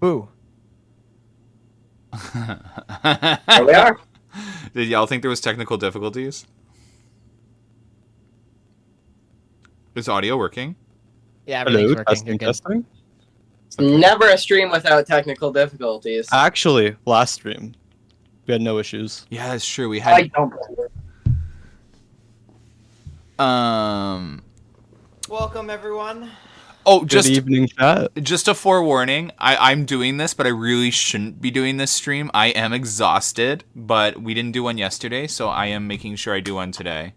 Boo. There we are. Did y'all think there was technical difficulties? Is audio working? Yeah, everything's working. Testing, You're good. testing. Never a stream without technical difficulties. Actually, last stream, we had no issues. Yeah, that's true. We I had don't believe it. Welcome, everyone. Oh, Good evening, chat. just a forewarning. I'm doing this, but I really shouldn't be doing this stream. I am exhausted, but we didn't do one yesterday, so I am making sure I do one today.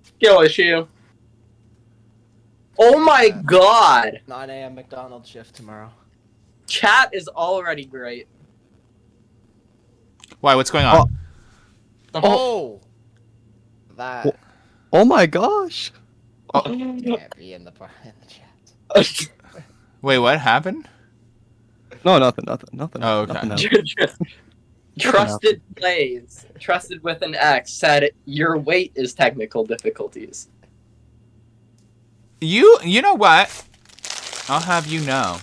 Skill issue. Oh my god! 9 a.m. McDonald's shift tomorrow. Chat is already great. Why? What's going on? Oh! That Oh my gosh. can't be in the chat. Wait, what happened? No, nothing. Oh, okay. Nothing happened. Trusted Plays, trusted with an X, said your weight is technical difficulties. You know what? I'll have you know.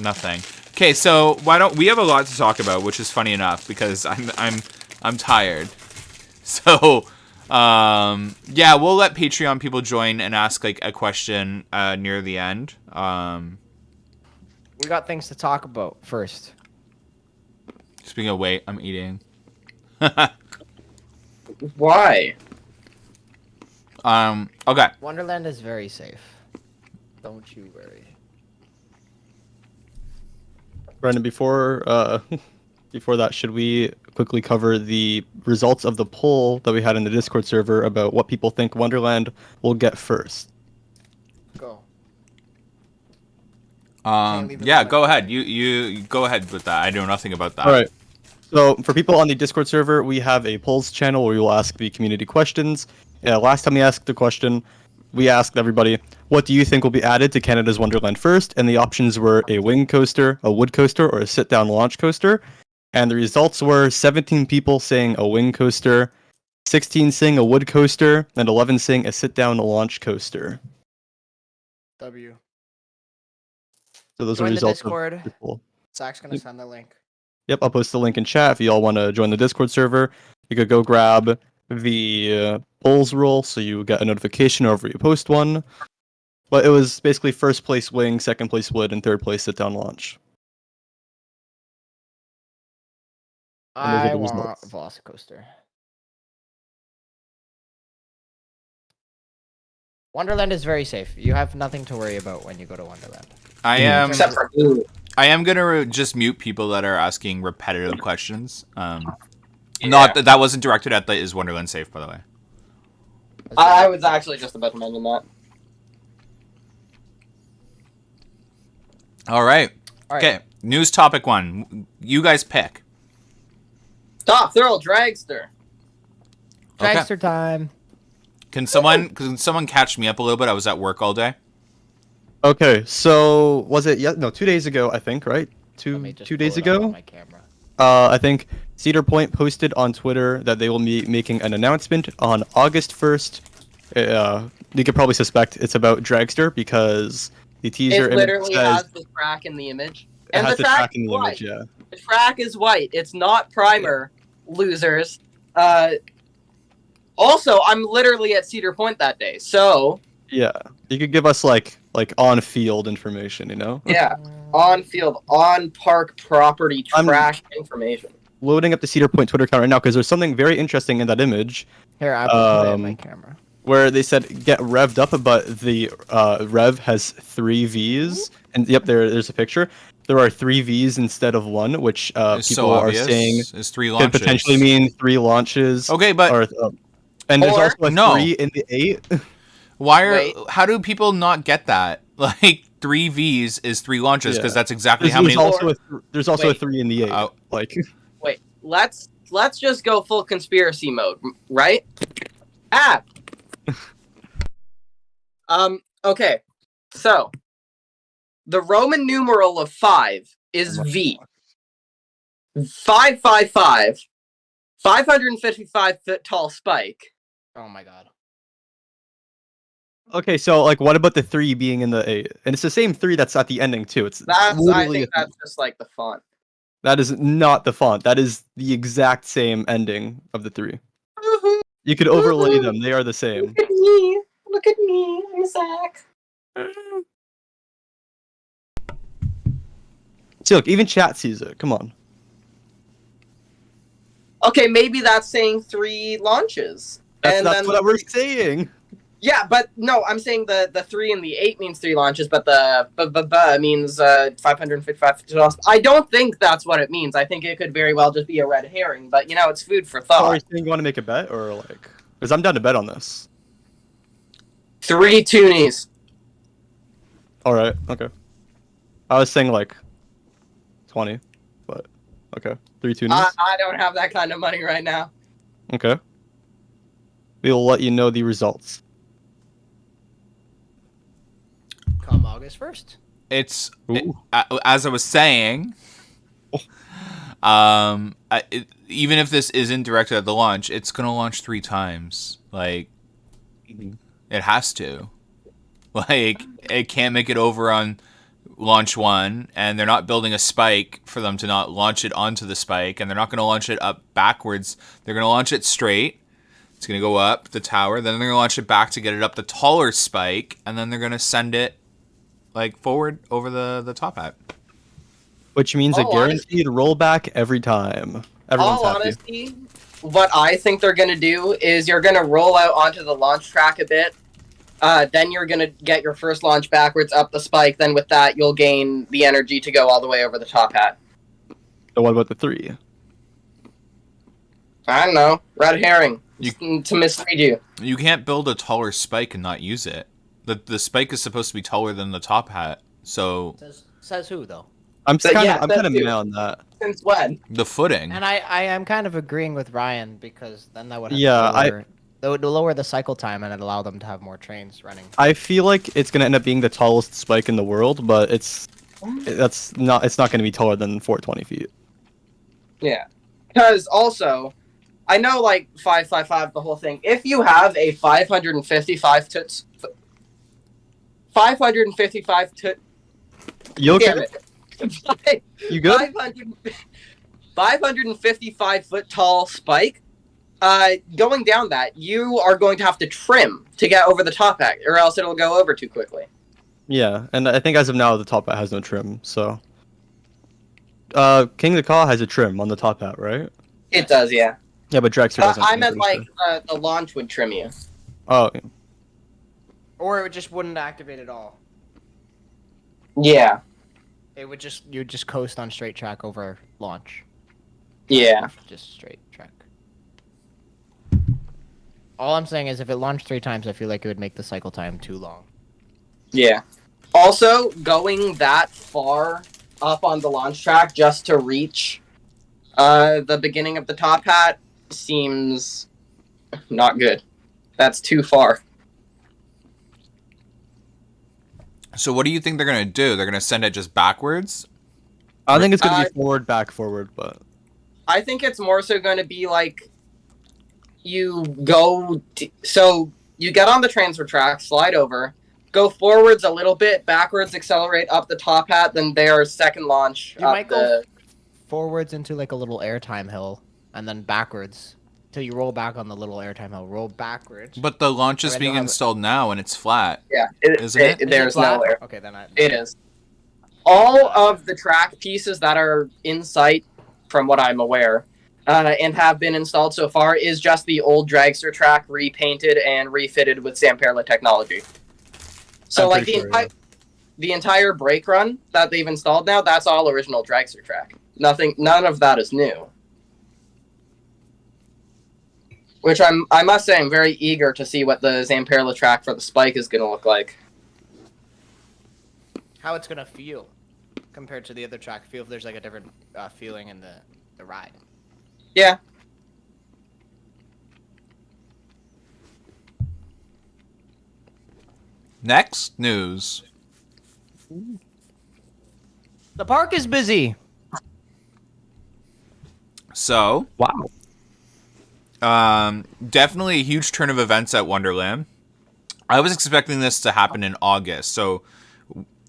Nothing. Okay, so why don't we have a lot to talk about, which is funny enough because I'm tired. So, yeah, we'll let Patreon people join and ask like a question near the end. We got things to talk about first. Speaking of weight, I'm eating. Why? Okay. Wonderland is very safe. Don't you worry. Brandon, before that, should we quickly cover the results of the poll that we had in the Discord server about what people think Wonderland will get first? Go. Yeah, go ahead. You go ahead with that. I know nothing about that. All right. So for people on the Discord server, we have a polls channel where we will ask the community questions. Last time we asked the question, we asked everybody, what do you think will be added to Canada's Wonderland first? And the options were a wing coaster, a wood coaster, or a sit-down launch coaster. And the results were 17 people saying a wing coaster, 16 saying a wood coaster, and 11 saying a sit-down launch coaster. W. So those Join are the results Discord. of the poll. Zach's gonna send the link. Yep, I'll post the link in chat if you all want to join the Discord server. You could go grab the polls roll so you get a notification whenever you post one. But it was basically first place wing, second place wood, and third place sit-down launch. And those are I the want results. Velocicoaster. Wonderland is very safe. You have nothing to worry about when you go to Wonderland. I am. Except for you. I am gonna just mute people that are asking repetitive questions. Yeah. Not that wasn't directed at the Is Wonderland safe, by the way. I was actually just about to mention that. All right. All right. Okay. News topic 1. You guys pick. Top Thrill Dragster. Okay. Dragster time. Can someone catch me up a little bit? I was at work all day. Okay, so was it 2 days ago, I think, right? Let me just 2 pull days it up on ago? my camera. I think Cedar Point posted on Twitter that they will be making an announcement on August 1st. You could probably suspect it's about Dragster because the teaser It image literally says has the track in the image. it And has the the track track in is the white. image, yeah. The track is white. It's not primer, losers. Also, I'm literally at Cedar Point that day, so Yeah, you could give us like on-field information, you know? yeah, on field, on park property track information. Loading up the Cedar Point Twitter account right now because there's something very interesting in that image Here, I will put it in my camera. where they said get revved up, but the rev has 3 Vs, and yep, there's a picture. There are 3 Vs instead of 1, which It's people so are obvious. saying It's 3 could launches. potentially mean 3 launches. Okay, but Or, and there's Or- also a No. 3 in the 8. Wait. how do people not get that? Like 3 Vs is 3 launches because Yeah. that's exactly There's, how many. there's also a Wait. 3 in the 8. Oh. Like Wait, let's just go full conspiracy mode, right? Ah. Okay. So, the Roman numeral of 5 is V. 555, 555 foot tall spike. Oh my god. Okay, so like, what about the 3 being in the 8? And it's the same 3 that's at the ending too. It's I literally think that's just like the font. that is not the font. That is the exact same ending of the 3. You could overlay them. They are the same. Look at me. Look at me. I'm Zach. See, look, even chat sees it. Come on. Okay, maybe that's saying 3 launches. That's what we're saying. Yeah, but no, I'm saying the 3 and the 8 means 3 launches, but the means 555. I don't think that's what it means. I think it could very well just be a red herring, but it's food for So are thought. you saying you want to make a bet, or like? Because I'm down to bet on this. 3 toonies. All right. Okay. I was saying like 20, but okay. 3 tunes. I don't have that kind of money right now. Okay. We'll let you know the results. Come August 1st. It's Ooh. as I was saying. Even if this isn't directed at the launch, it's gonna launch 3 times. Like, it has to. Like, it can't make it over on launch 1, and they're not building a spike for them to not launch it onto the spike, and they're not gonna launch it up backwards. They're gonna launch it straight. It's gonna go up the tower, then they're gonna launch it back to get it up the taller spike, and then they're gonna send it like forward over the top hat. Which means a All guaranteed rollback every time. Everyone's All happy. honesty, what I think they're going to do is you're going to roll out onto the launch track a bit. Then you're going to get your first launch backwards up the spike. Then with that, you'll gain the energy to go all the way over the top hat. So what about the 3? I don't know. Red herring. To mislead you. You can't build a taller spike and not use it. The spike is supposed to be taller than the top hat, so Says who though? I'm But kind yeah, of that's mad on that. Since when? the footing. And I am kind of agreeing with Ryan because then that would have Yeah, that would lower the cycle time and allow them to have more trains running. I feel like it's gonna end up being the tallest spike in the world, but it's not gonna be taller than 420 feet. Yeah. Because also, I know like 555, the whole thing. If you have a 555 You okay? damn it. You good? 555 foot tall spike. Going down that, you are going to have to trim to get over the top hat, or else it'll go over too quickly. Yeah, and I think as of now the top hat has no trim, so. King the Caw has a trim on the top hat, right? It does, yeah. Yeah, but Drexler doesn't. I I'm meant pretty like sure. the launch would trim you. Oh, Or it just wouldn't activate at all. Yeah. It would you'd just coast on straight track over launch. Yeah. Just straight track. All I'm saying is if it launched 3 times, I feel like it would make the cycle time too long. Yeah. Also, going that far up on the launch track just to reach the beginning of the top hat seems not good. That's too far. So what do you think they're gonna do? They're gonna send it just backwards? I think it's gonna be forward, back, forward, but. I think it's more so going to be like you go so you get on the transfer track, slide over, go forwards a little bit, backwards, accelerate up the top hat, then there's second launch. You might go forwards into like a little airtime hill, and then backwards till you roll back on the little airtime hill. Roll backwards. But the launch is being installed now and it's flat. Yeah, Isn't it? There's no air. Okay, then It is. All of the track pieces that are in sight, from what I'm aware, and have been installed so far, is just the old dragster track repainted and refitted with Zamperla technology. So, like the entire brake run that they've installed now, that's all original dragster track. None of that is new. Which I must say, I'm very eager to see what the Zamperla track for the Spike is going to look like. How it's gonna feel compared to the other track. Feel if there's like a different feeling in the ride. Yeah. Next news. The park is busy. So, Wow. definitely a huge turn of events at Wonderland. I was expecting this to happen in August. So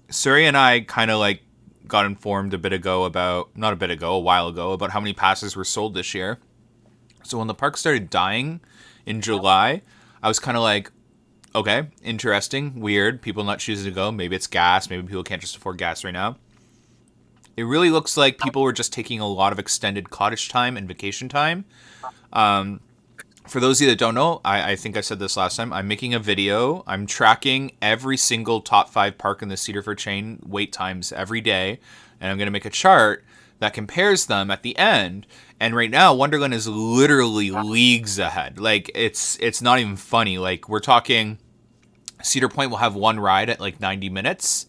Suri and I kind of like got informed a while ago about how many passes were sold this year. So when the park started dying in July, I was kind of like, okay, interesting, weird. People not choosing to go. Maybe it's gas. Maybe people can't just afford gas right now. It really looks like people were just taking a lot of extended cottage time and vacation time. For those of you that don't know, I think I said this last time, I'm making a video. I'm tracking every single top 5 park in the Cedarford chain wait times every day. And I'm going to make a chart that compares them at the end. And right now, Wonderland is literally leagues ahead. Like, it's not even funny. Like, we're talking Cedar Point will have one ride at like 90 minutes.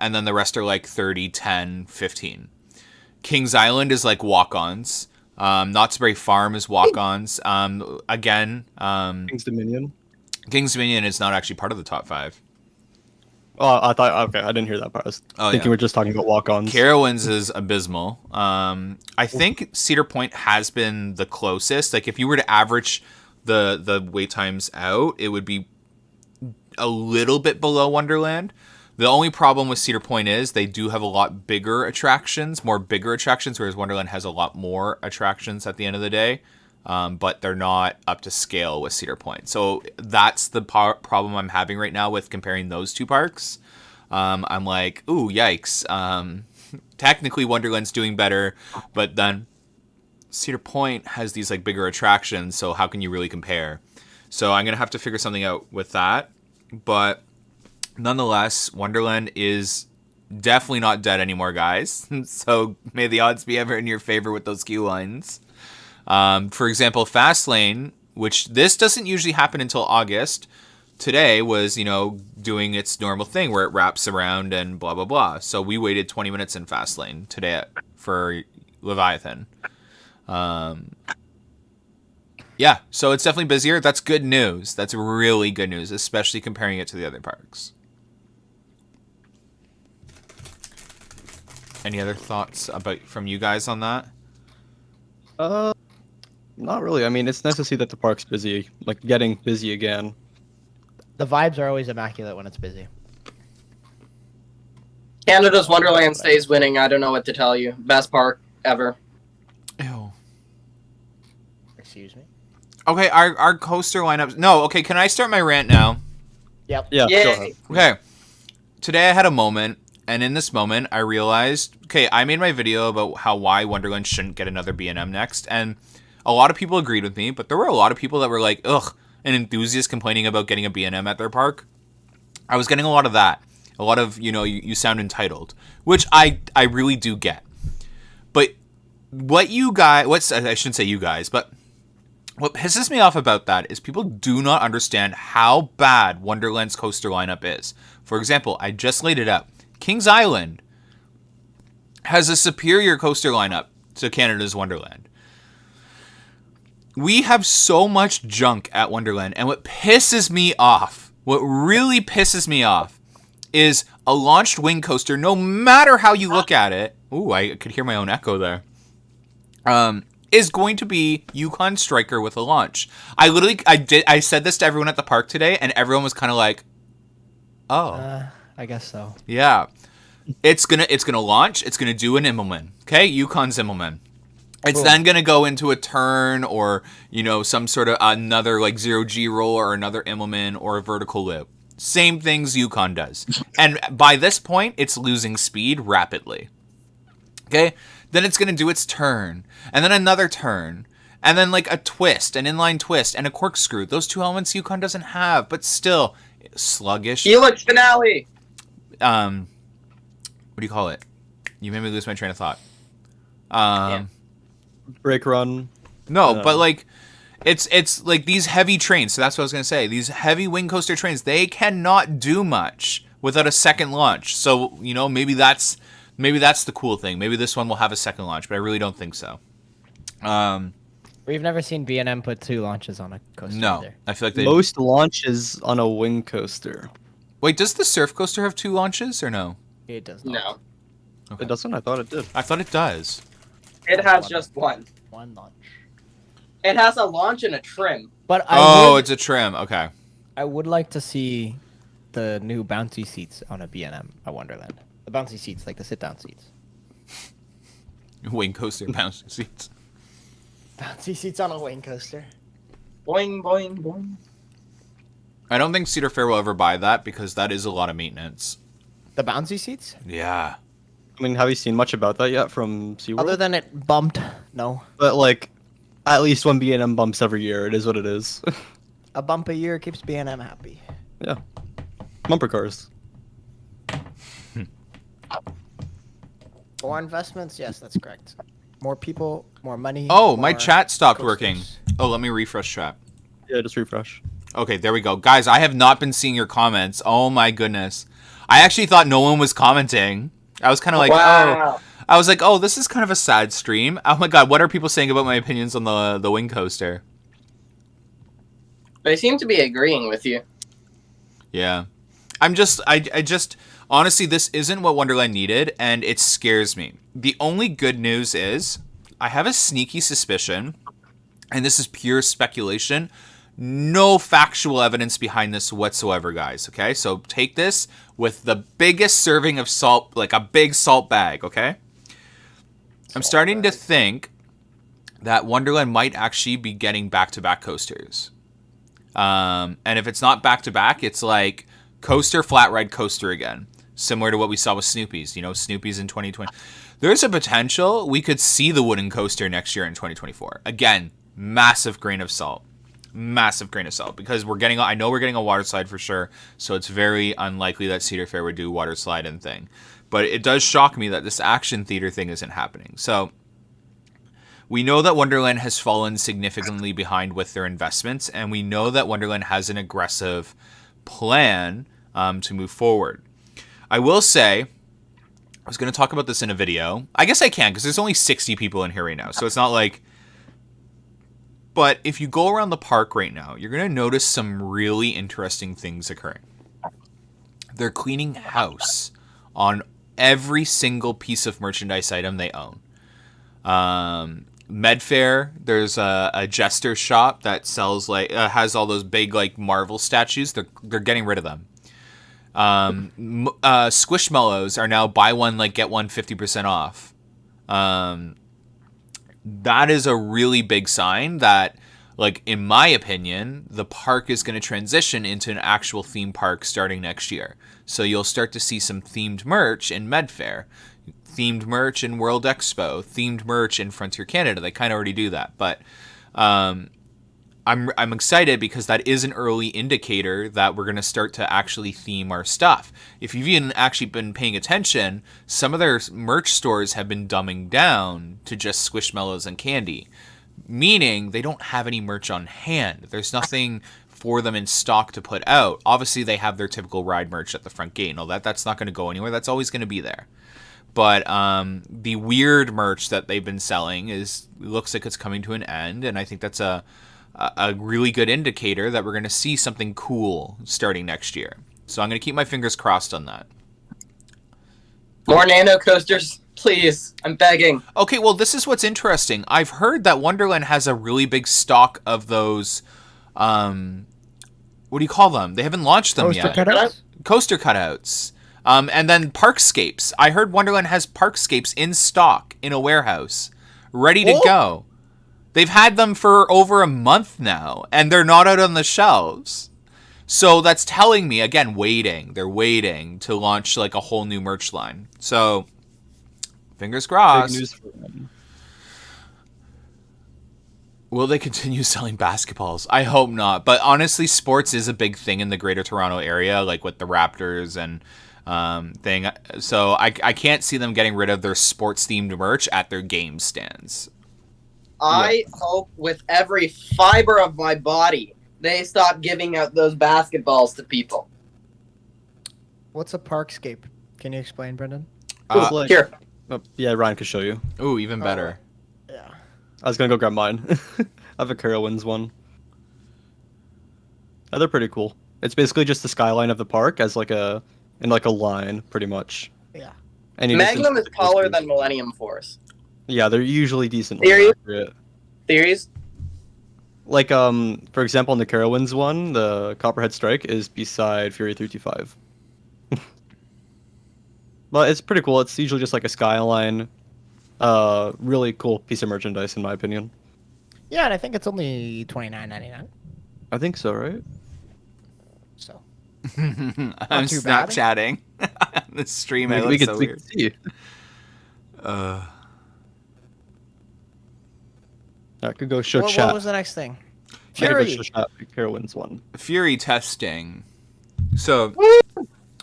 And then the rest are like 30, 10, 15. Kings Island is like walk-ons. Knott's Berry Farm is walk-ons. King's Dominion. Kings Dominion is not actually part of the top 5. Oh, I thought, okay, I didn't hear that part. I was thinking we're just talking about walk-ons. Carowinds is abysmal. I think Cedar Point has been the closest. Like, if you were to average the wait times out, it would be a little bit below Wonderland. The only problem with Cedar Point is they do have a lot bigger attractions, whereas Wonderland has a lot more attractions at the end of the day, but they're not up to scale with Cedar Point. So that's the problem I'm having right now with comparing those two parks. I'm like, ooh, yikes. Technically, Wonderland's doing better, but then Cedar Point has these like bigger attractions, so how can you really compare? So I'm going to have to figure something out with that, but nonetheless, Wonderland is definitely not dead anymore, guys. So may the odds be ever in your favor with those queue lines. For example, Fastlane, which this doesn't usually happen until August, today was, doing its normal thing where it wraps around and blah, blah, blah. So we waited 20 minutes in Fastlane today for Leviathan. Yeah, so it's definitely busier. That's good news. That's really good news, especially comparing it to the other parks. Any other thoughts from you guys on that? Not really. I mean, it's nice to see that the park's busy, like getting busy again. The vibes are always immaculate when it's busy. Canada's Wonderland stays winning. I don't know what to tell you. Best park ever. Ew. Excuse me? Okay, our coaster lineups. No, okay, can I start my rant now? Yep. Yeah, Yay. go ahead. Okay. Today I had a moment, and in this moment I realized, okay, I made my video about why Wonderland shouldn't get another B&M next, and a lot of people agreed with me, but there were a lot of people that were like, ugh, an enthusiast complaining about getting a B&M at their park. I was getting a lot of that. A lot of, you sound entitled, which I really do get. But I shouldn't say you guys, but what pisses me off about that is people do not understand how bad Wonderland's coaster lineup is. For example, I just laid it out. Kings Island has a superior coaster lineup to Canada's Wonderland. We have so much junk at Wonderland, and what really pisses me off, is a launched wing coaster, no matter how you look at it. Ooh, I could hear my own echo there. Is going to be Yukon Striker with a launch. I said this to everyone at the park today, and everyone was kind of like, oh. I guess so. Yeah. It's gonna launch, it's gonna do an Immelman. Okay, Yukon's Immelman. It's Cool. then gonna go into a turn or, some sort of another like 0G roll or another Immelman or a vertical loop. Same things Yukon does. And by this point, it's losing speed rapidly. Okay? Then it's going to do its turn, and then another turn, and then like a twist, an inline twist, and a corkscrew. Those two elements Yukon doesn't have, but still sluggish. Helix finale. What do you call it? You made me lose my train of thought. Brake run. No, but like it's like these heavy trains. So that's what I was going to say. These heavy wing coaster trains, they cannot do much without a second launch. So, maybe that's the cool thing. Maybe this one will have a second launch, but I really don't think so. We've never seen B&M put 2 launches on a coaster. No, Either. I feel like they. Most launches on a wing coaster. Wait, does the surf coaster have 2 launches or no? It does not. No. Okay. It doesn't? I thought it did. I thought it does. It has just one. One launch. It has a launch and a trim. But It's a trim. Okay, I would like to see the new bouncy seats on a B&M at Wonderland. The bouncy seats, like the sit-down seats. Wing coaster bouncy seats. Bouncy seats on a wing coaster. Boing, boing, boing. I don't think Cedar Fair will ever buy that because that is a lot of maintenance. The bouncy seats? Yeah. I mean, have you seen much about that yet from SeaWorld? Other than it bumped, no. But like, at least one B&M bumps every year. It is what it is. A bump a year keeps B&M happy. Yeah. Bumper cars. More investments? Yes, that's correct. More people, more money. Oh, my more chat stopped coasters. working. Oh, let me refresh chat. Yeah, just refresh. Okay, there we go. Guys, I have not been seeing your comments. Oh my goodness. I actually thought no one was commenting. I was kind of like, Wow. I was like, oh, this is kind of a sad stream. Oh my god, what are people saying about my opinions on the wing coaster? They seem to be agreeing with you. Yeah. I just honestly, this isn't what Wonderland needed, and it scares me. The only good news is I have a sneaky suspicion, and this is pure speculation, no factual evidence behind this whatsoever, guys, okay? So take this with the biggest serving of salt, like a big salt bag, okay? I'm starting to think that Wonderland might actually be getting back-to-back coasters. And if it's not back-to-back, it's like coaster, flat ride, coaster again. Similar to what we saw with Snoopy's, you know, Snoopy's in 2020. There's a potential we could see the wooden coaster next year in 2024. Again, massive grain of salt. Massive grain of salt. Because I know we're getting a water slide for sure, so it's very unlikely that Cedar Fair would do water slide and thing. But it does shock me that this action theater thing isn't happening. So we know that Wonderland has fallen significantly behind with their investments, and we know that Wonderland has an aggressive plan to move forward. I will say, I was going to talk about this in a video. I guess I can, because there's only 60 people in here right now, so it's not like... But if you go around the park right now, you're going to notice some really interesting things occurring. They're cleaning house on every single piece of merchandise item they own. Medfair, there's a jester shop that sells has all those big like Marvel statues. They're getting rid of them. Squishmallows are now buy one like get one 50% off. That is a really big sign that, like, in my opinion, the park is going to transition into an actual theme park starting next year. So you'll start to see some themed merch in Medfair, themed merch in World Expo, themed merch in Frontier Canada. They kind of already do that, but I'm excited because that is an early indicator that we're going to start to actually theme our stuff. If you've even actually been paying attention, some of their merch stores have been dumbing down to just Squishmallows and candy, meaning they don't have any merch on hand. There's nothing for them in stock to put out. Obviously, they have their typical ride merch at the front gate and all that. That's not going to go anywhere. That's always going to be there. But the weird merch that they've been selling looks like it's coming to an end, and I think that's a really good indicator that we're going to see something cool starting next year. So I'm going to keep my fingers crossed on that. More nano coasters, please. I'm begging. Okay, well, this is what's interesting. I've heard that Wonderland has a really big stock of those, what do you call them? They haven't launched them Coaster yet. cutouts? Coaster cutouts. And then Parkscapes. I heard Wonderland has Parkscapes in stock in a warehouse, ready to go. They've had them for over a month now, and they're not out on the shelves. So that's telling me, again, They're waiting to launch like a whole new merch line. So, fingers crossed. Big news for them. Will they continue selling basketballs? I hope not. But honestly, sports is a big thing in the Greater Toronto area, like with the Raptors and thing. So I can't see them getting rid of their sports-themed merch at their game stands. I hope with every fiber of my body they stop giving out those basketballs to people. What's a parkscape? Can you explain, Brendan? Like- Here. Oh, yeah, Ryan could show you. Ooh, even better. Yeah. I was gonna go grab mine. I have a Carowinds one. They're pretty cool. It's basically just the skyline of the park as like in a line, pretty much. Yeah. Any Magnum distance- is taller than Millennium Force. Yeah, they're usually decent. Theory? Accurate. Theories? Like, for example, in the Carowinds one, the Copperhead Strike is beside Fury 325. But it's pretty cool. It's usually just like a skyline. Really cool piece of merchandise, in my opinion. Yeah, and I think it's only $29.99. I think so, right? So I'm too bad. Snapchatting on the stream. It We looks could so we weird. could see. I could go show what chat. was the next thing? I could go Fury. show chat the Carowinds one. Fury testing. So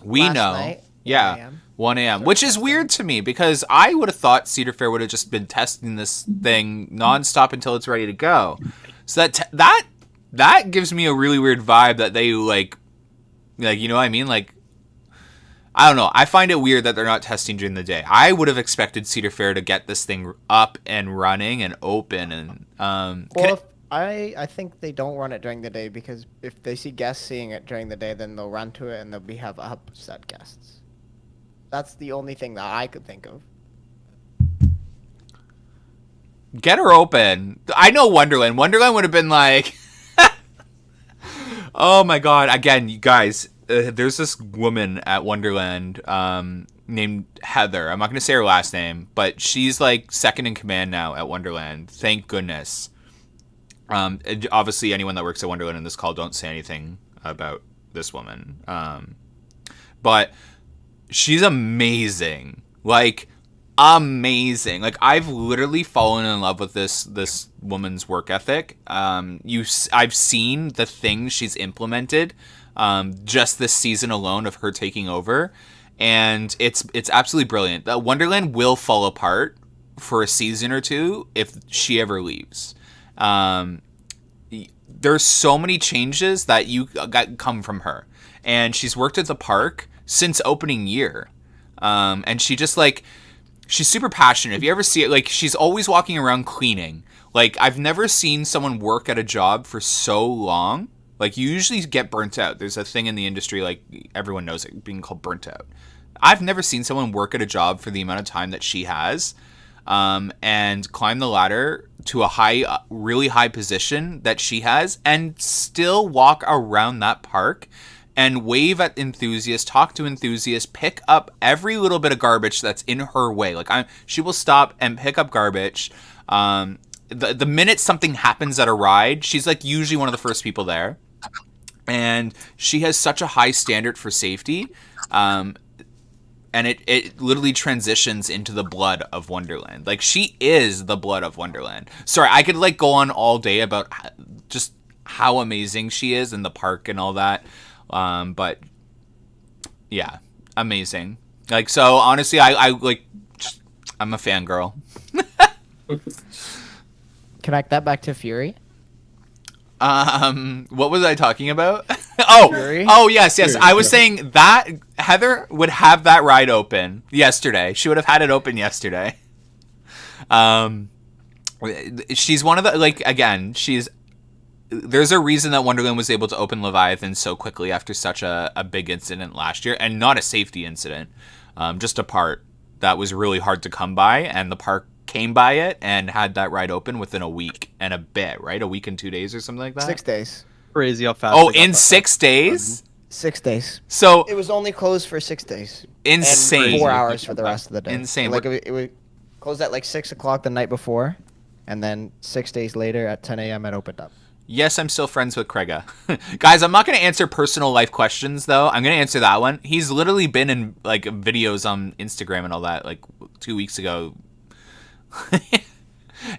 we Last know, night, 1 yeah, a.m.. 1 a.m., which is weird to me because I would have thought Cedar Fair would have just been testing this thing nonstop until it's ready to go. So that gives me a really weird vibe that they like you know what I mean? Like, I don't know. I find it weird that they're not testing during the day. I would have expected Cedar Fair to get this thing up and running and open and Well, I think they don't run it during the day because if they see guests seeing it during the day, then they'll run to it and they'll have upset guests. That's the only thing that I could think of. get her open. I know Wonderland. Wonderland would have been like, oh my god! Again, you guys, there's this woman at Wonderland named Heather. I'm not gonna say her last name, but she's like second in command now at Wonderland. Thank goodness. Obviously, anyone that works at Wonderland in this call, don't say anything about this woman. But she's amazing. Like, amazing. Like, I've literally fallen in love with this woman's work ethic. I've seen the things she's implemented just this season alone of her taking over, and it's absolutely brilliant. Wonderland will fall apart for a season or two if she ever leaves. There's so many changes that come from her, and she's worked at the park since opening year, and she just like. She's super passionate. If you ever see it, like, she's always walking around cleaning. Like, I've never seen someone work at a job for so long. Like, you usually get burnt out. There's a thing in the industry, like, everyone knows it, being called burnt out. I've never seen someone work at a job for the amount of time that she has, and climb the ladder to a really high position that she has, and still walk around that park and wave at enthusiasts, talk to enthusiasts, pick up every little bit of garbage that's in her way. Like, she will stop and pick up garbage. The minute something happens at a ride, she's like usually one of the first people there. And she has such a high standard for safety. And it literally transitions into the blood of Wonderland. Like, she is the blood of Wonderland. Sorry, I could like go on all day about just how amazing she is in the park and all that. But yeah, amazing. Like, so honestly, I like, I'm a fangirl. Connect that back to Fury. What was I talking about? Fury? Oh, yes. Fury, I was yeah. saying that Heather would have that ride open yesterday. She would have had it open yesterday. She's one of the, like, again, there's a reason that Wonderland was able to open Leviathan so quickly after such a big incident last year, and not a safety incident, just a part that was really hard to come by, and the park came by it and had that ride open within a week and a bit, right? A week and 2 days or something like that? 6 days. Crazy how fast. Oh, they got in that. 6 days? 6 days. So, It was only closed for 6 days. insane. And 4 hours for the rest of the day. Insane. Like, it would close at like 6 o'clock the night before, and then 6 days later at 10 a.m. it opened up. Yes, I'm still friends with Craiga. Guys, I'm not going to answer personal life questions, though. I'm going to answer that one. He's literally been in, like, videos on Instagram and all that, like, 2 weeks ago.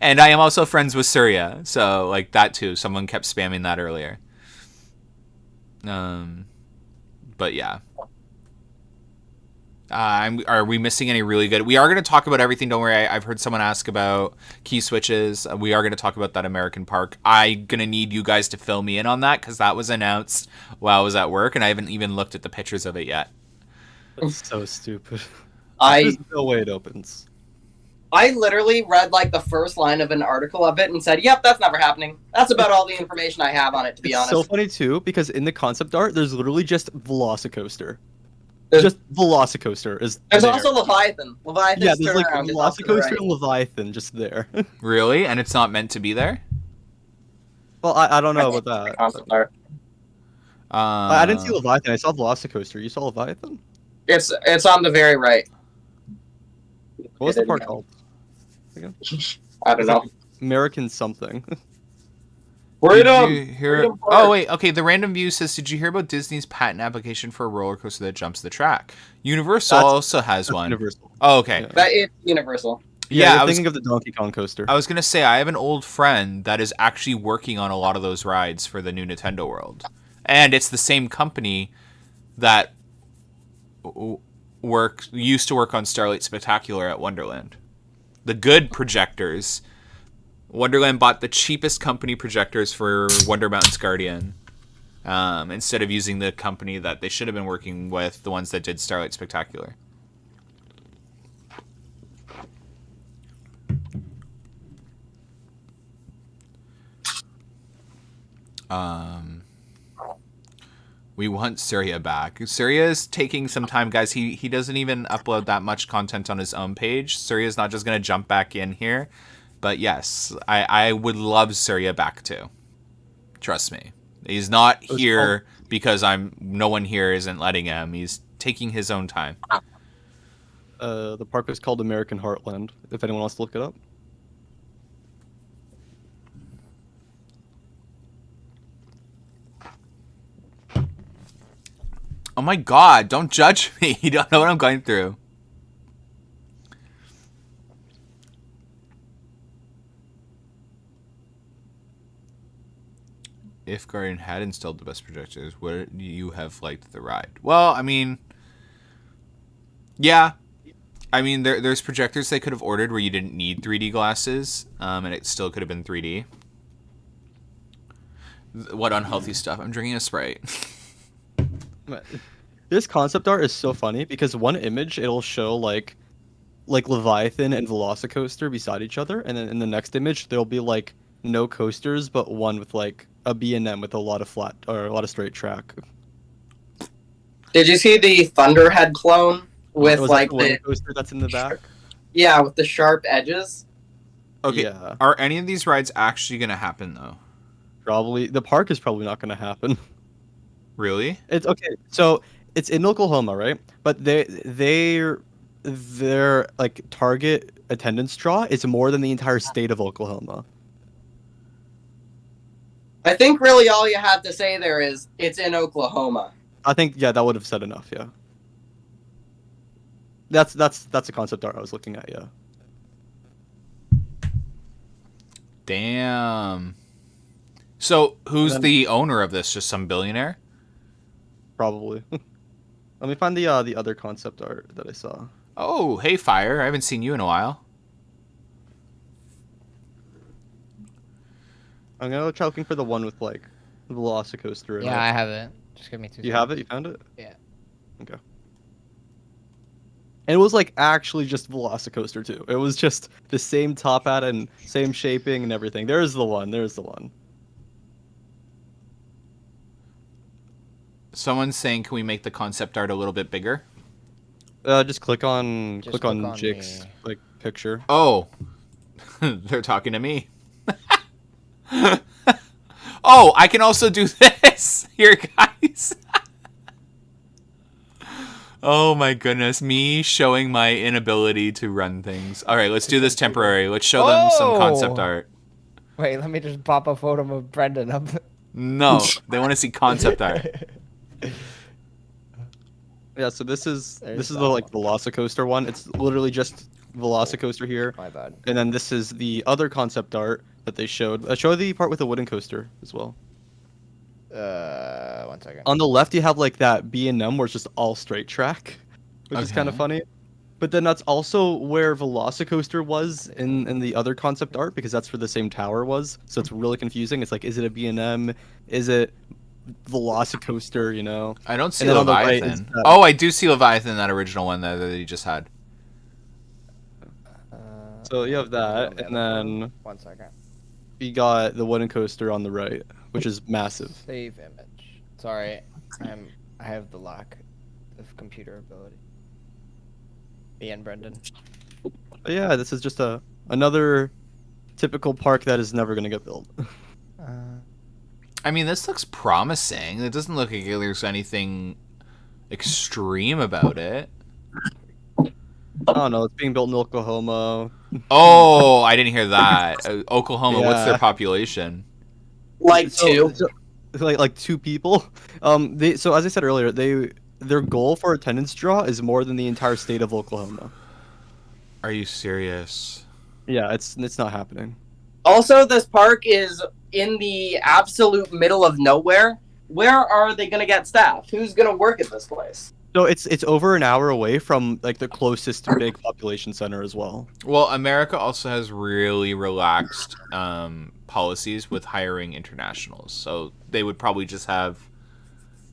And I am also friends with Surya, so, like, that, too. Someone kept spamming that earlier. But, yeah. Are we missing any really good? We are going to talk about everything. Don't worry. I've heard someone ask about key switches. We are going to talk about that American Park. I'm going to need you guys to fill me in on that because that was announced while I was at work, and I haven't even looked at the pictures of it yet. That's so stupid. I There's no way it opens. literally read like the first line of an article of it and said, "Yep, that's never happening." That's about all the information I have on it, to be It's honest. so funny too because in the concept art, there's literally just Velocicoaster. There's- Just Velocicoaster is. There's there. also Leviathan. Leviathan's Yeah, there's like turnaround is off to the Velocicoaster right. and Leviathan just there. Really? And it's not meant to be there? Well, I don't know I about that. Concept art. I didn't see Leviathan. I saw Velocicoaster. You saw Leviathan? It's on the very right. What was the park called? Again? I don't It's know. like American something. Freedom. Did you hear? Freedom Oh Park. wait, okay. The random view says, "Did you hear about Disney's patent application for a roller coaster that jumps the track?" Universal That's- also has That's one. Universal. Oh, okay. Yeah. That is Universal. Yeah, you're I was thinking of the Donkey Kong coaster. I was gonna say I have an old friend that is actually working on a lot of those rides for the new Nintendo World, and it's the same company that used to work on Starlight Spectacular at Wonderland. The good projectors. Wonderland bought the cheapest company projectors for Wonder Mountain's Guardian, instead of using the company that they should have been working with, the ones that did Starlight Spectacular. We want Surya back. Surya is taking some time, guys. He doesn't even upload that much content on his own page. Surya's not just going to jump back in here. But yes, I would love Surya back too. Trust me. He's not here because no one here isn't letting him. He's taking his own time. The park was called American Heartland, if anyone wants to look it up. Oh my god, don't judge me. You don't know what I'm going through. If Guardian had installed the best projectors, would you have liked the ride? Well, I mean, yeah. I mean, there's projectors they could have ordered where you didn't need 3D glasses, and it still could have been 3D. What unhealthy stuff? I'm drinking a Sprite. This concept art is so funny because one image it'll show like Leviathan and Velocicoaster beside each other, and then in the next image there'll be like no coasters but one with like a B&M with a lot of flat or a lot of straight track. Did you see the Thunderhead clone with Was like that the the coaster that's in the back? yeah with the sharp edges? Okay, Yeah, are any of these rides actually going to happen, though? probably the park is probably not going to happen. Really? It's okay. So it's in Oklahoma, right? But their like target attendance draw is more than the entire state of Oklahoma. I think really all you had to say there is it's in Oklahoma. I think yeah, that would have said enough. Yeah. That's a concept art I was looking at. Yeah. Damn. So who's the owner of this? Just some billionaire? Probably. Let me find the other concept art that I saw. Oh, hey, Fire. I haven't seen you in a while. I'm gonna try looking for the one with like the Velocicoaster. Yeah, I have it. Just give me 2 You seconds. have it? You found it? Yeah. Okay. And it was like actually just Velocicoaster too. It was just the same top hat and same shaping and everything. There's the one. There's the one. Someone's saying, can we make the concept art a little bit bigger? Just click on Just click click on on Jake's the- like picture. Oh, they're talking to me. Oh, I can also do this here, guys. Oh my goodness, me showing my inability to run things. All right, let's do this temporary. Let's show them some concept Oh. art. Wait, let me just pop a photo of Brendan up. No, they want to see concept art. Yeah, so this is There's the that like Velocicoaster one. It's literally just Velocicoaster here. My bad. And then this is the other concept art that they showed. Show the part with the wooden coaster as well. 1 second. On the left, you have like that B&M where it's just all straight track, which is kind of Okay. funny. But then that's also where Velocicoaster was in the other concept art because that's where the same tower was. So it's really confusing. It's like, is it a B&M? Is it Velocicoaster? You know? I don't see And then on the right Leviathan. is that- Oh, I do see Leviathan in that original one that he just had. So you have that, and then 1 second. you got the wooden coaster on the right, which is massive. Save image. Sorry, I have the lack of computer ability. Me and Brendan. But yeah, this is just another typical park that is never gonna get built. I mean, this looks promising. It doesn't look like there's anything extreme about it. I don't know. It's being built in Oklahoma. Oh, I didn't hear that. Oklahoma, what's their Yeah. population? Like So- two. so- like 2 people. So as I said earlier, their goal for attendance draw is more than the entire state of Oklahoma. Are you serious? Yeah, it's not happening. Also, this park is in the absolute middle of nowhere. Where are they going to get staff? Who's going to work at this place? So it's over an hour away from like the closest big population center as well. Well, America also has really relaxed policies with hiring internationals. So they would probably just have,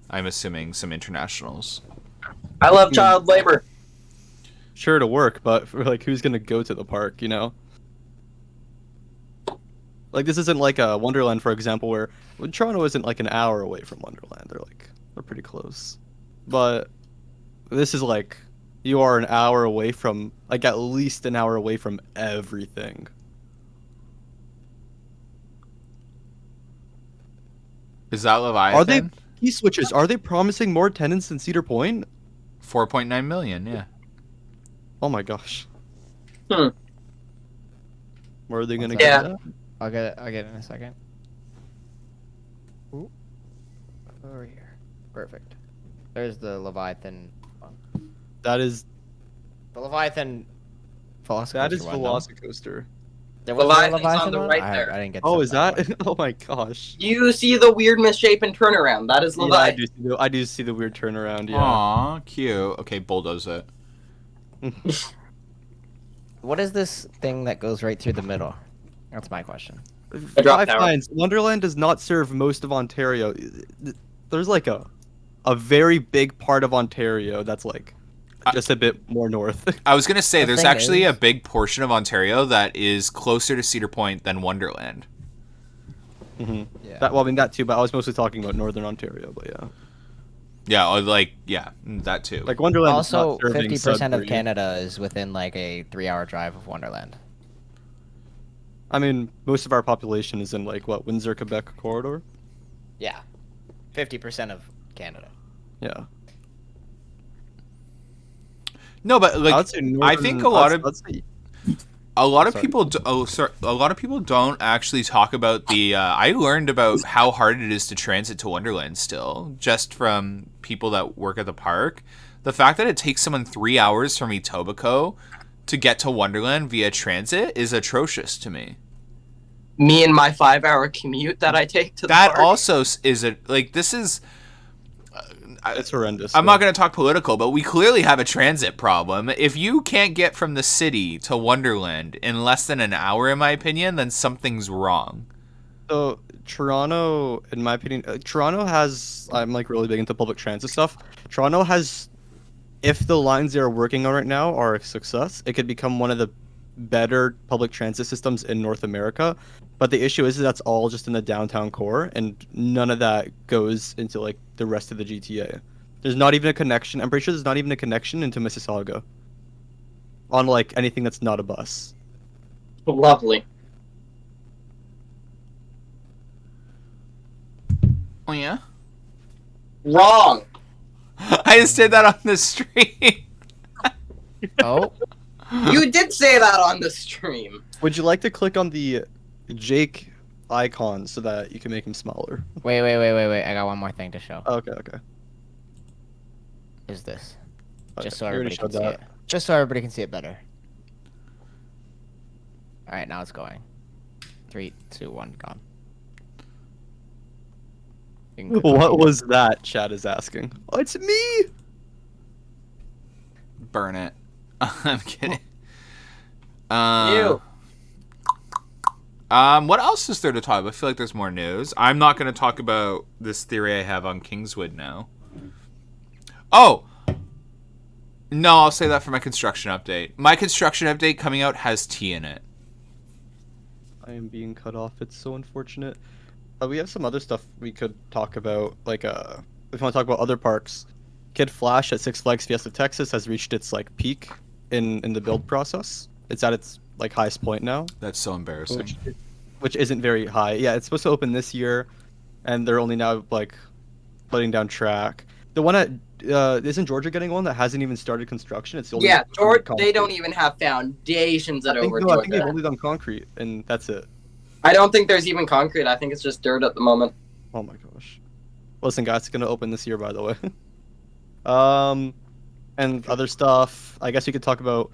I'm assuming, some internationals. I love child labor. Sure to work, but for, like, who's gonna go to the park? You know, like this isn't like a Wonderland, for example, where Toronto isn't like an hour away from Wonderland. They're pretty close, but this is like you are an hour away from, like, at least an hour away from everything. Is that Leviathan? Are they key switches? Are they promising more attendance than Cedar Point? 4.9 million, yeah. Oh my gosh. Hmm. Where are they gonna Yeah. get that? I'll get it in a second. Ooh. Over here. Perfect. There's the Leviathan one. That is The Leviathan Velocicoaster that is one, no? Velocicoaster. There was a Leviathan's on the one? right I there. didn't get to Oh, set is that? one. Oh my gosh. You see the weird misshapen turnaround. That is Yeah, Leviathan. I do see the weird turnaround. Yeah. Aw, cute. Okay, bulldoze it. What is this thing that goes right through the middle? That's my question. A drop Five tower. Pines. Wonderland does not serve most of Ontario. There's like a very big part of Ontario that's like just a bit more north. I was going to say, The there's thing actually a is- big portion of Ontario that is closer to Cedar Point than Wonderland. Mhm. Yeah. Well, I mean that too, but I was mostly talking about northern Ontario. But yeah, Yeah, or yeah, that too. like Wonderland. Also, is not serving 50% of sub-3. Canada is within like a 3-hour drive of Wonderland. I mean, most of our population is in like what, Windsor, Quebec corridor. Yeah. 50% of Canada. Yeah. No, but like, would say I think a lot of I'd say- a lot of Sorry. people. A lot of people don't actually talk about the. I learned about how hard it is to transit to Wonderland still, just from people that work at the park. The fact that it takes someone 3 hours from Etobicoke to get to Wonderland via transit is atrocious to me. Me and my 5-hour commute that I take to the That park. also is a like this is. it's horrendous. I'm though. not going to talk political, but we clearly have a transit problem. If you can't get from the city to Wonderland in less than an hour, in my opinion, then something's wrong. So Toronto, in my opinion, Toronto has. I'm like really big into public transit stuff. Toronto has, if the lines they're working on right now are a success, it could become one of the better public transit systems in North America. But the issue is that's all just in the downtown core, and none of that goes into like the rest of the GTA. There's not even a connection. I'm pretty sure there's not even a connection into Mississauga on like anything that's not a bus. Lovely. Oh yeah, Wrong. I just did that on the stream. Oh, You did say that on the stream. Would you like to click on the Jake icon so that you can make him smaller? wait. I got one more thing to show. Okay. Is this. Okay, Just so you already everybody can showed see that. it. Just so everybody can see it better. Alright, now it's going. 3, 2, 1, gone. You can click on What it. was that? Chad is asking. Oh, it's me. Burn it. I'm kidding. You. What else is there to talk about? I feel like there's more news. I'm not going to talk about this theory I have on Kingswood now. Oh! No, I'll say that for my construction update. My construction update coming out has tea in it. I am being cut off. It's so unfortunate. We have some other stuff we could talk about. Like, if you want to talk about other parks, Kid Flash at Six Flags Fiesta Texas has reached its like peak in the build process. It's at its like highest point now, That's so embarrassing. which isn't very high. Yeah, it's supposed to open this year. and they're only now like letting down track. The one at isn't Georgia getting one that hasn't even started construction? It's the only Yeah, Georgia, concrete. they don't even have foundations at over I think they've Georgia. only done concrete, and that's it. I don't think there's even concrete. I think it's just dirt at the moment. Oh my gosh. Listen, guys, it's gonna open this year, by the way. And other stuff. I guess we could talk about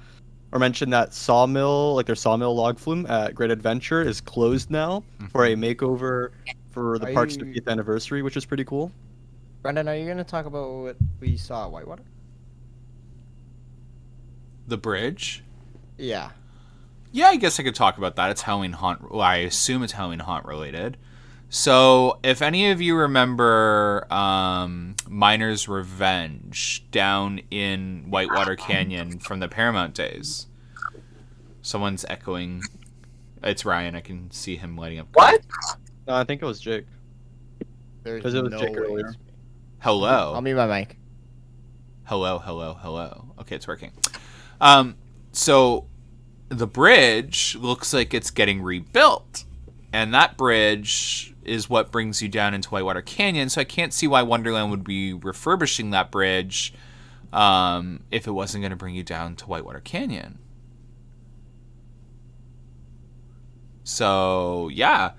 or mention that sawmill, like their sawmill log flume at Great Adventure, is closed now for a makeover for the Are park's you- 50th anniversary, which is pretty cool. Brendan, are you gonna talk about what we saw at Whitewater? The bridge. Yeah. Yeah, I guess I could talk about that. It's Halloween Haunt. Well, I assume it's Halloween Haunt related. So, if any of you remember Miner's Revenge down in Whitewater Canyon from the Paramount days, someone's echoing. It's Ryan. I can see him lighting up. What? No, I think it was Jake. There's 'Cause it was no Jake way earlier. it's me. Hello. I'll mute my mic. Hello. Okay, it's working. So the bridge looks like it's getting rebuilt, and that bridge is what brings you down into Whitewater Canyon. So I can't see why Wonderland would be refurbishing that bridge if it wasn't going to bring you down to Whitewater Canyon. So yeah,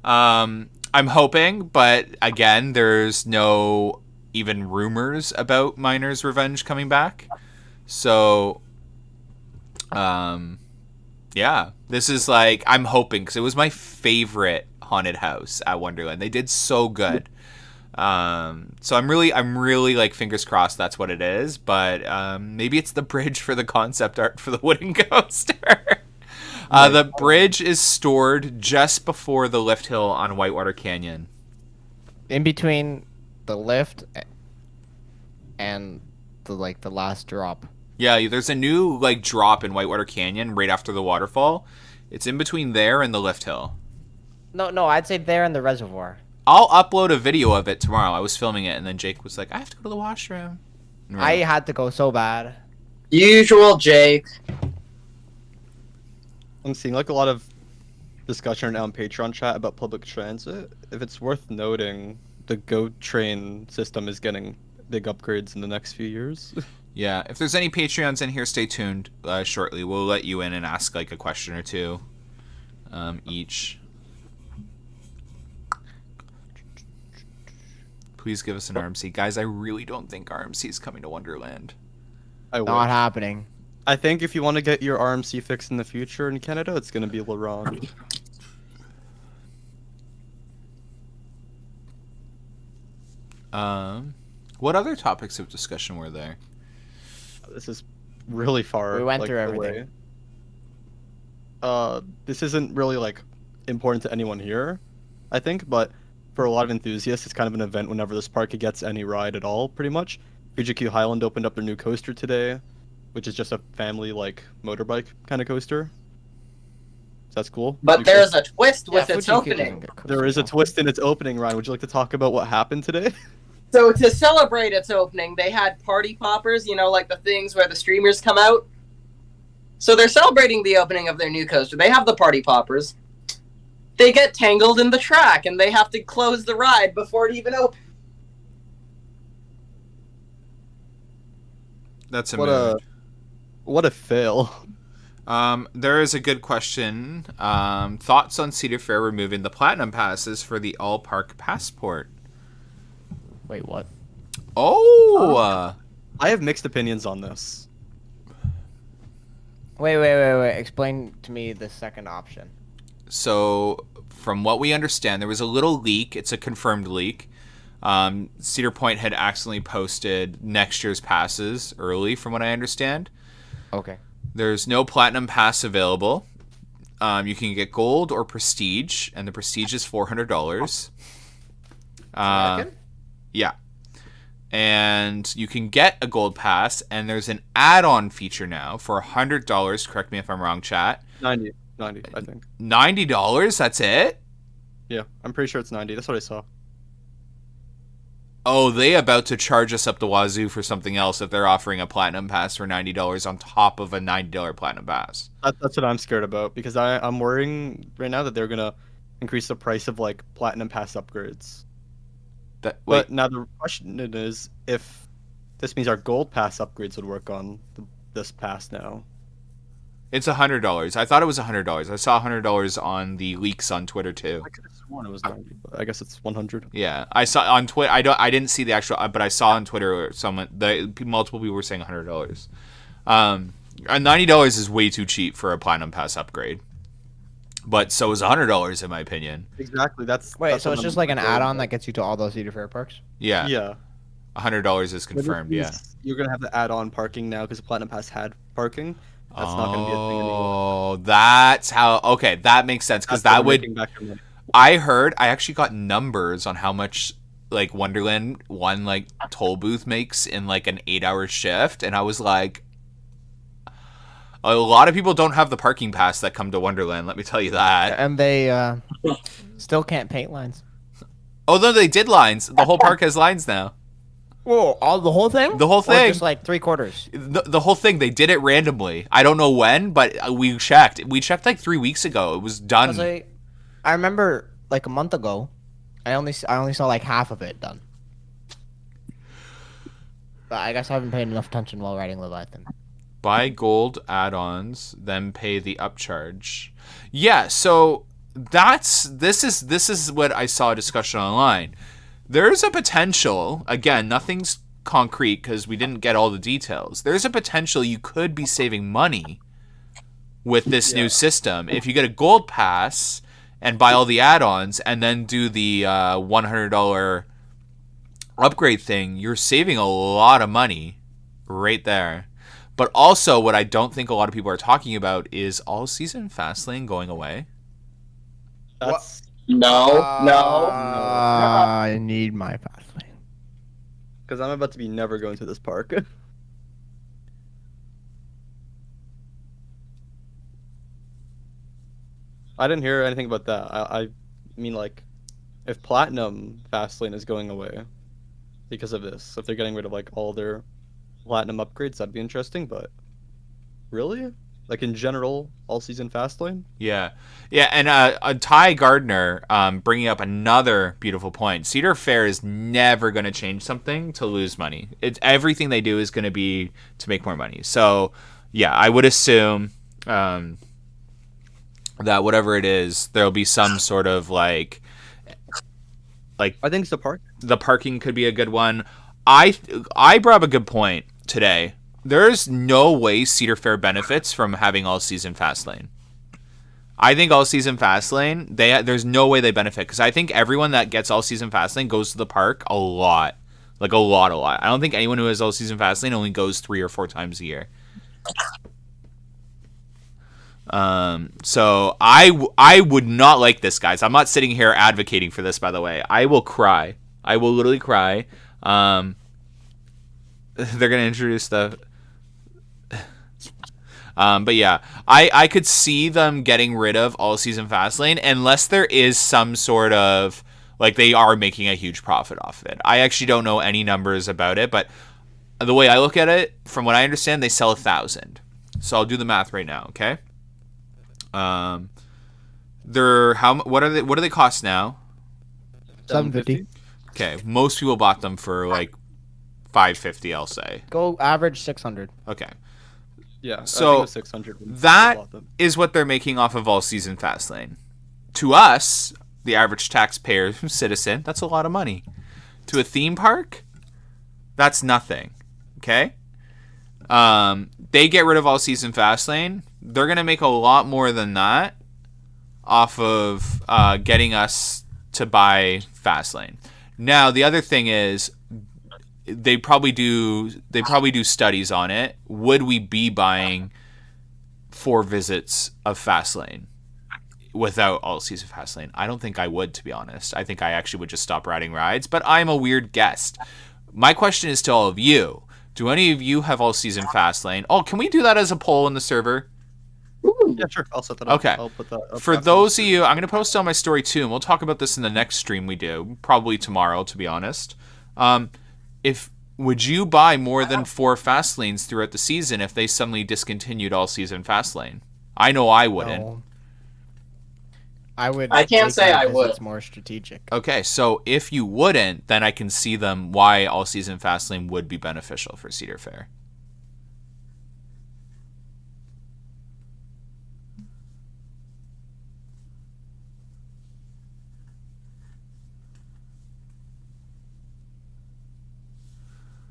I'm hoping, but again, there's no even rumors about Miner's Revenge coming back. So, yeah, this is like, I'm hoping, because it was my favorite haunted house at Wonderland. They did so good. So I'm really like fingers crossed that's what it is, but maybe it's the bridge for the concept art for the wooden coaster. The bridge is stored just before the lift hill on Whitewater Canyon. In between the lift and the last drop. Yeah, there's a new like drop in Whitewater Canyon right after the waterfall. It's in between there and the lift hill. No, I'd say there in the reservoir. I'll upload a video of it tomorrow. I was filming it, and then Jake was like, I have to go to the washroom. And we're I like, had to go so bad. Usual Jake. I'm seeing like a lot of discussion on Patreon chat about public transit. If it's worth noting, the GO train system is getting big upgrades in the next few years. yeah, if there's any Patreons in here, stay tuned shortly. We'll let you in and ask like a question or two each. Please give us an RMC. Guys, I really don't think RMC is coming to Wonderland. I wish. Not happening. I think if you want to get your RMC fixed in the future in Canada, it's going to be LaRonde. What other topics of discussion were there? This is really far. We went like, through away. everything. This isn't really like important to anyone here, I think, but for a lot of enthusiasts, it's kind of an event whenever this park gets any ride at all, pretty much. Fuji-Q Highland opened up their new coaster today, which is just a family like motorbike kind of coaster. So that's cool. But there's a twist with its Fuji-Q doesn't opening. get cooked There is a well. twist in its opening, Ryan. Would you like to talk about what happened today? So to celebrate its opening, they had party poppers, you know, like the things where the streamers come out. So they're celebrating the opening of their new coaster. They have the party poppers. They get tangled in the track, and they have to close the ride before it even opens. That's a What mood. What a fail. There is a good question. Thoughts on Cedar Fair removing the platinum passes for the all park passport? Wait, what? Oh, I have mixed opinions on this. Wait. Explain to me the second option. so from what we understand, there was a little leak. It's a confirmed leak. Cedar Point had accidentally posted next year's passes early, from what I understand. Okay. There's no platinum pass available. You can get gold or prestige, and the prestige is $400. Reckon? Yeah. And you can get a gold pass, and there's an add-on feature now for $100. Correct me if I'm wrong, chat. 90, I think. $90? That's it? Yeah, I'm pretty sure it's 90. That's what I saw. Oh, they about to charge us up the wazoo for something else if they're offering a platinum pass for $90 on top of a $90 platinum pass. That's what I'm scared about, because I'm worrying right now that they're gonna increase the price of like platinum pass upgrades. Wait, But now the question is if this means our gold pass upgrades would work on this pass now. it's $100. I thought it was $100. I saw $100 on the leaks on Twitter too. I could have sworn it was 90, but I guess it's 100. Yeah, I saw on Twitter. I didn't see the actual, but I saw on Twitter multiple people were saying $100. And $90 is way too cheap for a platinum pass upgrade. But so is $100 in my opinion. Exactly. That's Wait, that's so what it's I'm just like an going add-on with. that gets you to all those Cedar Fair parks? Yeah, Yeah. $100 is But confirmed. this Yeah. means you're gonna have to add on parking now because the platinum pass had parking. That's not gonna be a thing anymore. Oh, that's how. Okay, that makes sense because That's how that we're would. making back your money. I actually got numbers on how much like Wonderland one like toll booth makes in like an 8-hour shift, and I was like, a lot of people don't have the parking pass that come to Wonderland. Let me tell you that. And they still can't paint lines. Although they did lines, the whole park has lines now. Whoa, the whole thing? The whole Or thing. just like 3/4? The whole thing. They did it randomly. I don't know when, but we checked. We checked like 3 weeks ago. It was done. Because I remember like a month ago, I only saw like half of it done. But I guess I haven't paid enough attention while riding Leviathan. Buy gold add-ons, then pay the upcharge. Yeah, so this is what I saw a discussion online. There's a potential, again, nothing's concrete because we didn't get all the details. There's a potential you could be saving money with this new system if you get a gold pass and buy all the add-ons and then do the $100 upgrade thing. You're saving a lot of money right there. But also, what I don't think a lot of people are talking about is all-season Fastlane going away. That's No. I need my fast lane. because I'm about to be never going to this park. I didn't hear anything about that. I mean, like, if Platinum Fastlane is going away because of this, if they're getting rid of like all their Platinum upgrades, that'd be interesting. But really, like in general, all season Fastlane. Yeah, and Ty Gardner bringing up another beautiful point. Cedar Fair is never going to change something to lose money. It's everything they do is going to be to make more money. So, yeah, I would assume that whatever it is, there'll be some sort of like I think it's the park. the parking could be a good one. I brought up a good point today. There's no way Cedar Fair benefits from having all season Fastlane. I think all season Fastlane, there's no way they benefit because I think everyone that gets all season Fastlane goes to the park a lot, like a lot. I don't think anyone who has all season Fastlane only goes 3 or 4 times a year. So I would not like this, guys. I'm not sitting here advocating for this, by the way. I will cry. I will literally cry. They're gonna introduce the. But yeah, I could see them getting rid of all season Fastlane unless there is some sort of like they are making a huge profit off of it. I actually don't know any numbers about it, but the way I look at it, from what I understand, they sell 1,000. So I'll do the math right now, okay? What do they cost now? $750. Okay, most people bought them for like $550, I'll say. Go average 600. Okay. Yeah. So, I think it was 600. when that I bought them. is what they're making off of all season Fastlane. To us, the average taxpayer citizen, that's a lot of money. To a theme park, that's nothing. Okay? They get rid of all season Fastlane. They're gonna make a lot more than that off of getting us to buy Fastlane. Now, the other thing is they probably do studies on it. Would we be buying 4 visits of Fastlane without all season Fastlane? I don't think I would, to be honest. I think I actually would just stop riding rides, but I'm a weird guest. My question is to all of you. Do any of you have all season Fastlane? Oh, can we do that as a poll in the server? Yeah, sure. I'll set that up. Okay. I'll put that up For after those this. of you, I'm going to post it on my story too, and we'll talk about this in the next stream we do, probably tomorrow, to be honest. Would you buy more than 4 Fastlanes throughout the season if they suddenly discontinued all season Fastlane? I know I wouldn't. No. I would. I can't take say that I 'cause would. It's more strategic. Okay, so if you wouldn't, then I can see them why all season Fastlane would be beneficial for Cedar Fair.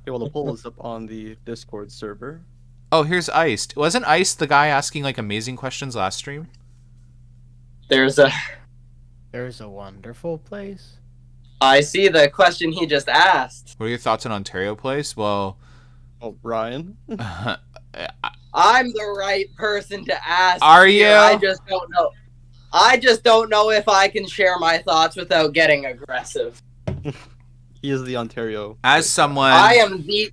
Okay, well, the poll is up on the Discord server. Oh, here's Iced. Wasn't Iced the guy asking like amazing questions last stream? There's There's a wonderful place. I see the question he just asked. What are your thoughts on Ontario Place? Well, Oh, Ryan. I'm the right person to ask. Are here. you? I just don't know. I just don't know if I can share my thoughts without getting aggressive. He is the Ontario. as someone, I am the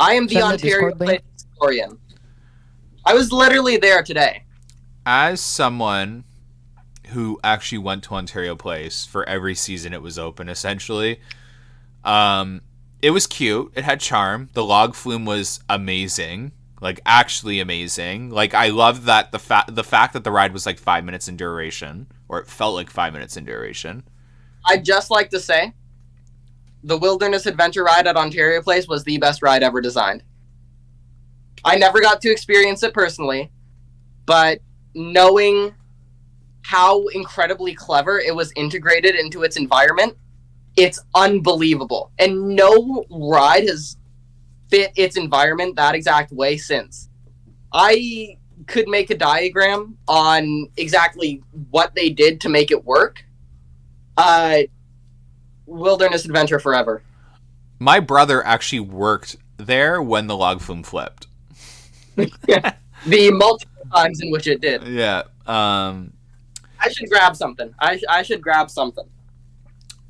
Send the Ontario Discord Place link. historian. I was literally there today. as someone who actually went to Ontario Place for every season it was open, essentially, it was cute. It had charm. The log flume was amazing, like actually amazing. Like I loved that the fact that the ride was like 5 minutes in duration, or it felt like 5 minutes in duration. I'd just like to say, the Wilderness Adventure ride at Ontario Place was the best ride ever designed. I never got to experience it personally, but knowing how incredibly clever it was integrated into its environment, it's unbelievable. And no ride has fit its environment that exact way since. I could make a diagram on exactly what they did to make it work. Wilderness Adventure forever. My brother actually worked there when the log flume flipped. The multiple times in which it did. Yeah. I should grab something. I should grab something.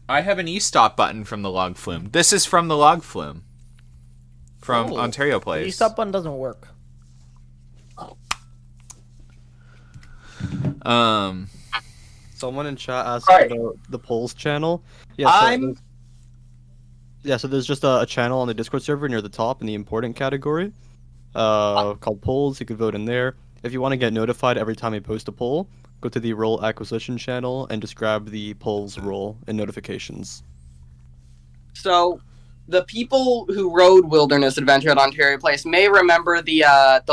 I have an e-stop button from the log flume. This is from the log flume. From Oh, Ontario The Place. stop button doesn't work. Someone in chat asked Alright. about the polls channel. Yeah, so I'm- so there's just a channel on the Discord server near the top in the important category, called polls. You can vote in there. If you want to get notified every time I post a poll, go to the role acquisition channel and just grab the polls role in notifications. So, the people who rode Wilderness Adventure at Ontario Place may remember the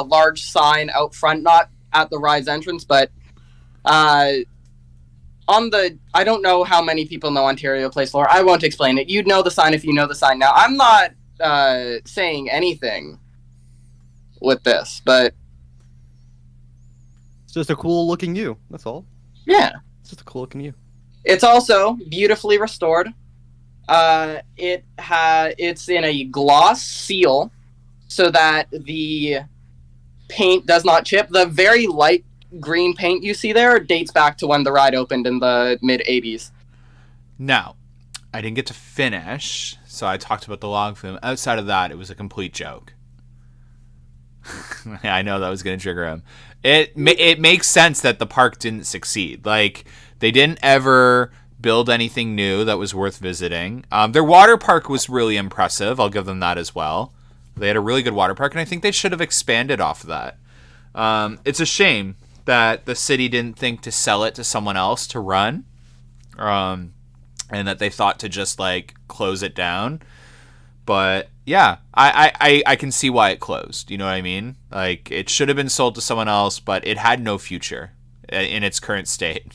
large sign out front, not at the ride's entrance, but on the, I don't know how many people know Ontario Place lore. I won't explain it. You'd know the sign if you know the sign. Now, I'm not saying anything with this, but It's just a cool looking U. That's all. yeah. It's just a cool looking U. It's also beautifully restored. It's in a gloss seal so that the paint does not chip. The very light green paint you see there dates back to when the ride opened in the mid 80s. Now, I didn't get to finish, so I talked about the log flume. Outside of that, it was a complete joke. I know that was going to trigger him. It makes sense that the park didn't succeed. Like, they didn't ever build anything new that was worth visiting. Their water park was really impressive. I'll give them that as well. They had a really good water park, and I think they should have expanded off of that. It's a shame that the city didn't think to sell it to someone else to run, and that they thought to just like close it down. But yeah, I can see why it closed. You know what I mean? Like, it should have been sold to someone else, but it had no future in its current state.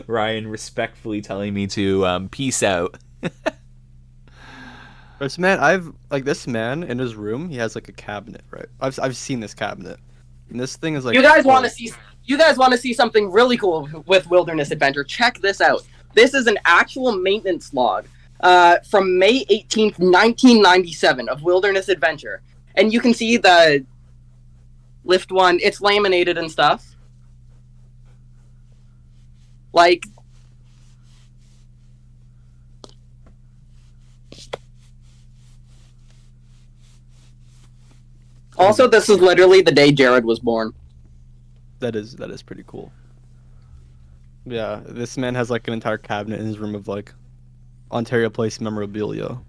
Ryan respectfully telling me to peace out. This man in his room, he has like a cabinet, right? I've seen this cabinet. And this thing is like You guys want to see something really cool with Wilderness Adventure? Check this out. This is an actual maintenance log from May 18th, 1997 of Wilderness Adventure. And you can see the lift one, it's laminated and stuff. Like, also, this is literally the day Jared was born. that is pretty cool. Yeah, this man has like an entire cabinet in his room of like Ontario Place memorabilia.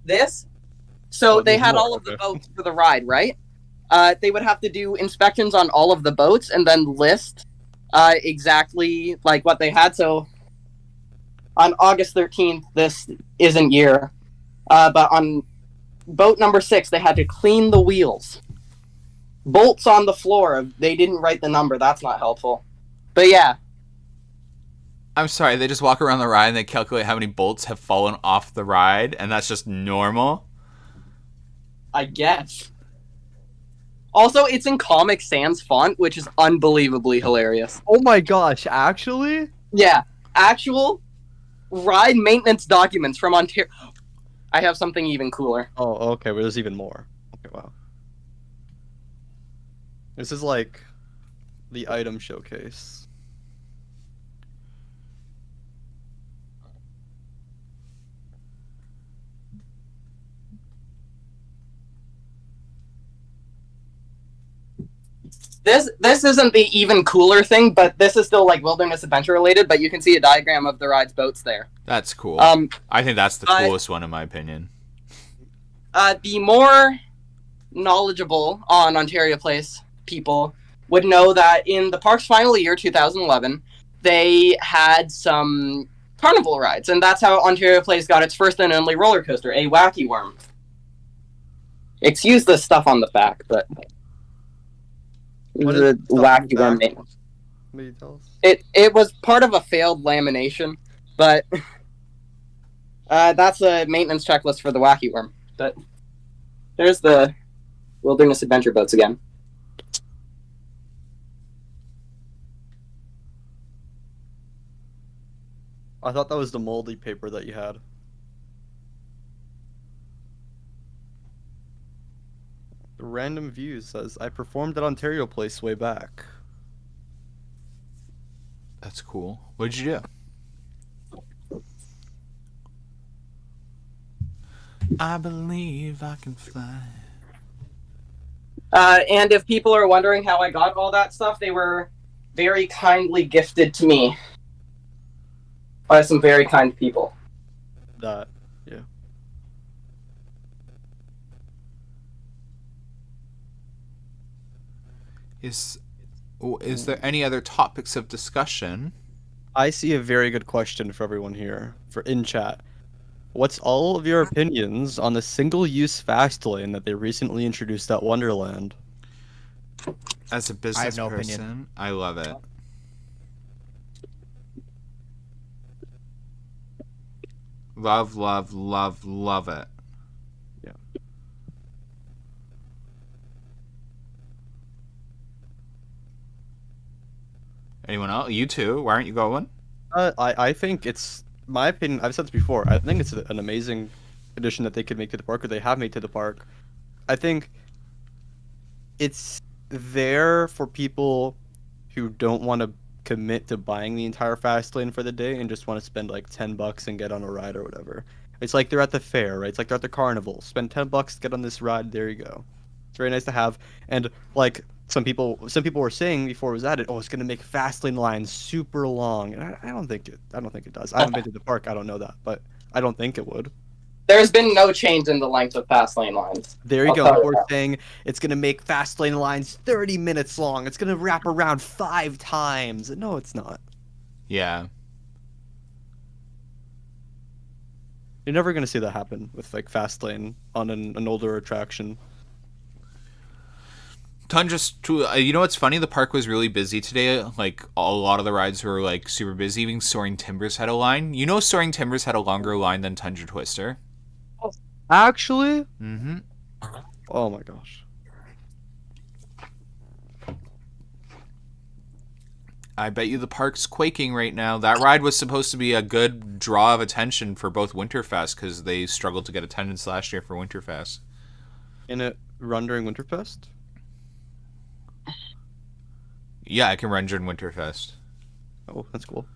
This? So Oh, they there's had more, all of the okay. votes for the ride, right? they would have to do inspections on all of the boats and then list exactly like what they had. So on August 13th, this isn't year, but on boat number 6, they had to clean the wheels. Bolts on the floor. They didn't write the number. That's not helpful. But yeah. I'm sorry, they just walk around the ride and they calculate how many bolts have fallen off the ride, and that's just normal? I guess. Also, it's in Comic Sans font, which is unbelievably hilarious. Oh my gosh, actually? Yeah. Actual ride maintenance documents from Ontario. I have something even cooler. Oh, okay, well, there's even more. Okay, wow. This is like the item showcase. This isn't the even cooler thing, but this is still like wilderness adventure related, but you can see a diagram of the ride's boats there. That's cool. Um, I think that's the coolest one in my opinion. The more knowledgeable on Ontario Place people would know that in the park's final year, 2011, they had some carnival rides, and that's how Ontario Place got its first and only roller coaster, a Wacky Worm. Excuse the stuff on the back, but What is the stuff on Wacky the Worm. back? What do you tell us? It was part of a failed lamination, but that's a maintenance checklist for the Wacky Worm. But there's the wilderness adventure boats again. I thought that was the moldy paper that you had. The Random Views says, I performed at Ontario Place way back. That's cool. What did you do? I believe I can fly. And if people are wondering how I got all that stuff, they were very kindly gifted to me by some very kind people. That, yeah. Is there any other topics of discussion? I see a very good question for everyone here, for in chat. What's all of your opinions on the single-use fast lane that they recently introduced at Wonderland? As a business no person, opinion. I love it. Love, love, love, love it. Yeah. Anyone else? You too? Why aren't you going? I think it's, my opinion, I've said this before, I think it's an amazing addition that they could make to the park, or they have made to the park. I think it's there for people who don't want to commit to buying the entire fast lane for the day and just want to spend like $10 and get on a ride or whatever. It's like they're at the fair, right? It's like they're at the carnival. Spend $10, get on this ride, there you go. It's very nice to have. And like some people were saying before it was added, oh, it's gonna make fast lane lines super long. And I don't think it does. I haven't been to the park, I don't know that, but I don't think it would. There's been no change in the length of fast lane lines. There you I'll go. tell you We're that. saying it's gonna make fast lane lines 30 minutes long. It's gonna wrap around 5 times. No, it's not. Yeah. You're never gonna see that happen with like fast lane on an older attraction. You know what's funny? The park was really busy today. Like a lot of the rides were like super busy. Even Soaring Timbers had a line. You know, Soaring Timbers had a longer line than Tundra Twister. Actually? Mm-hmm. Oh my gosh. I bet you the park's quaking right now. That ride was supposed to be a good draw of attention for both Winterfest because they struggled to get attendance last year for Winterfest. In it run during Winterfest? Yeah, I can run during Winterfest. Oh, that's cool.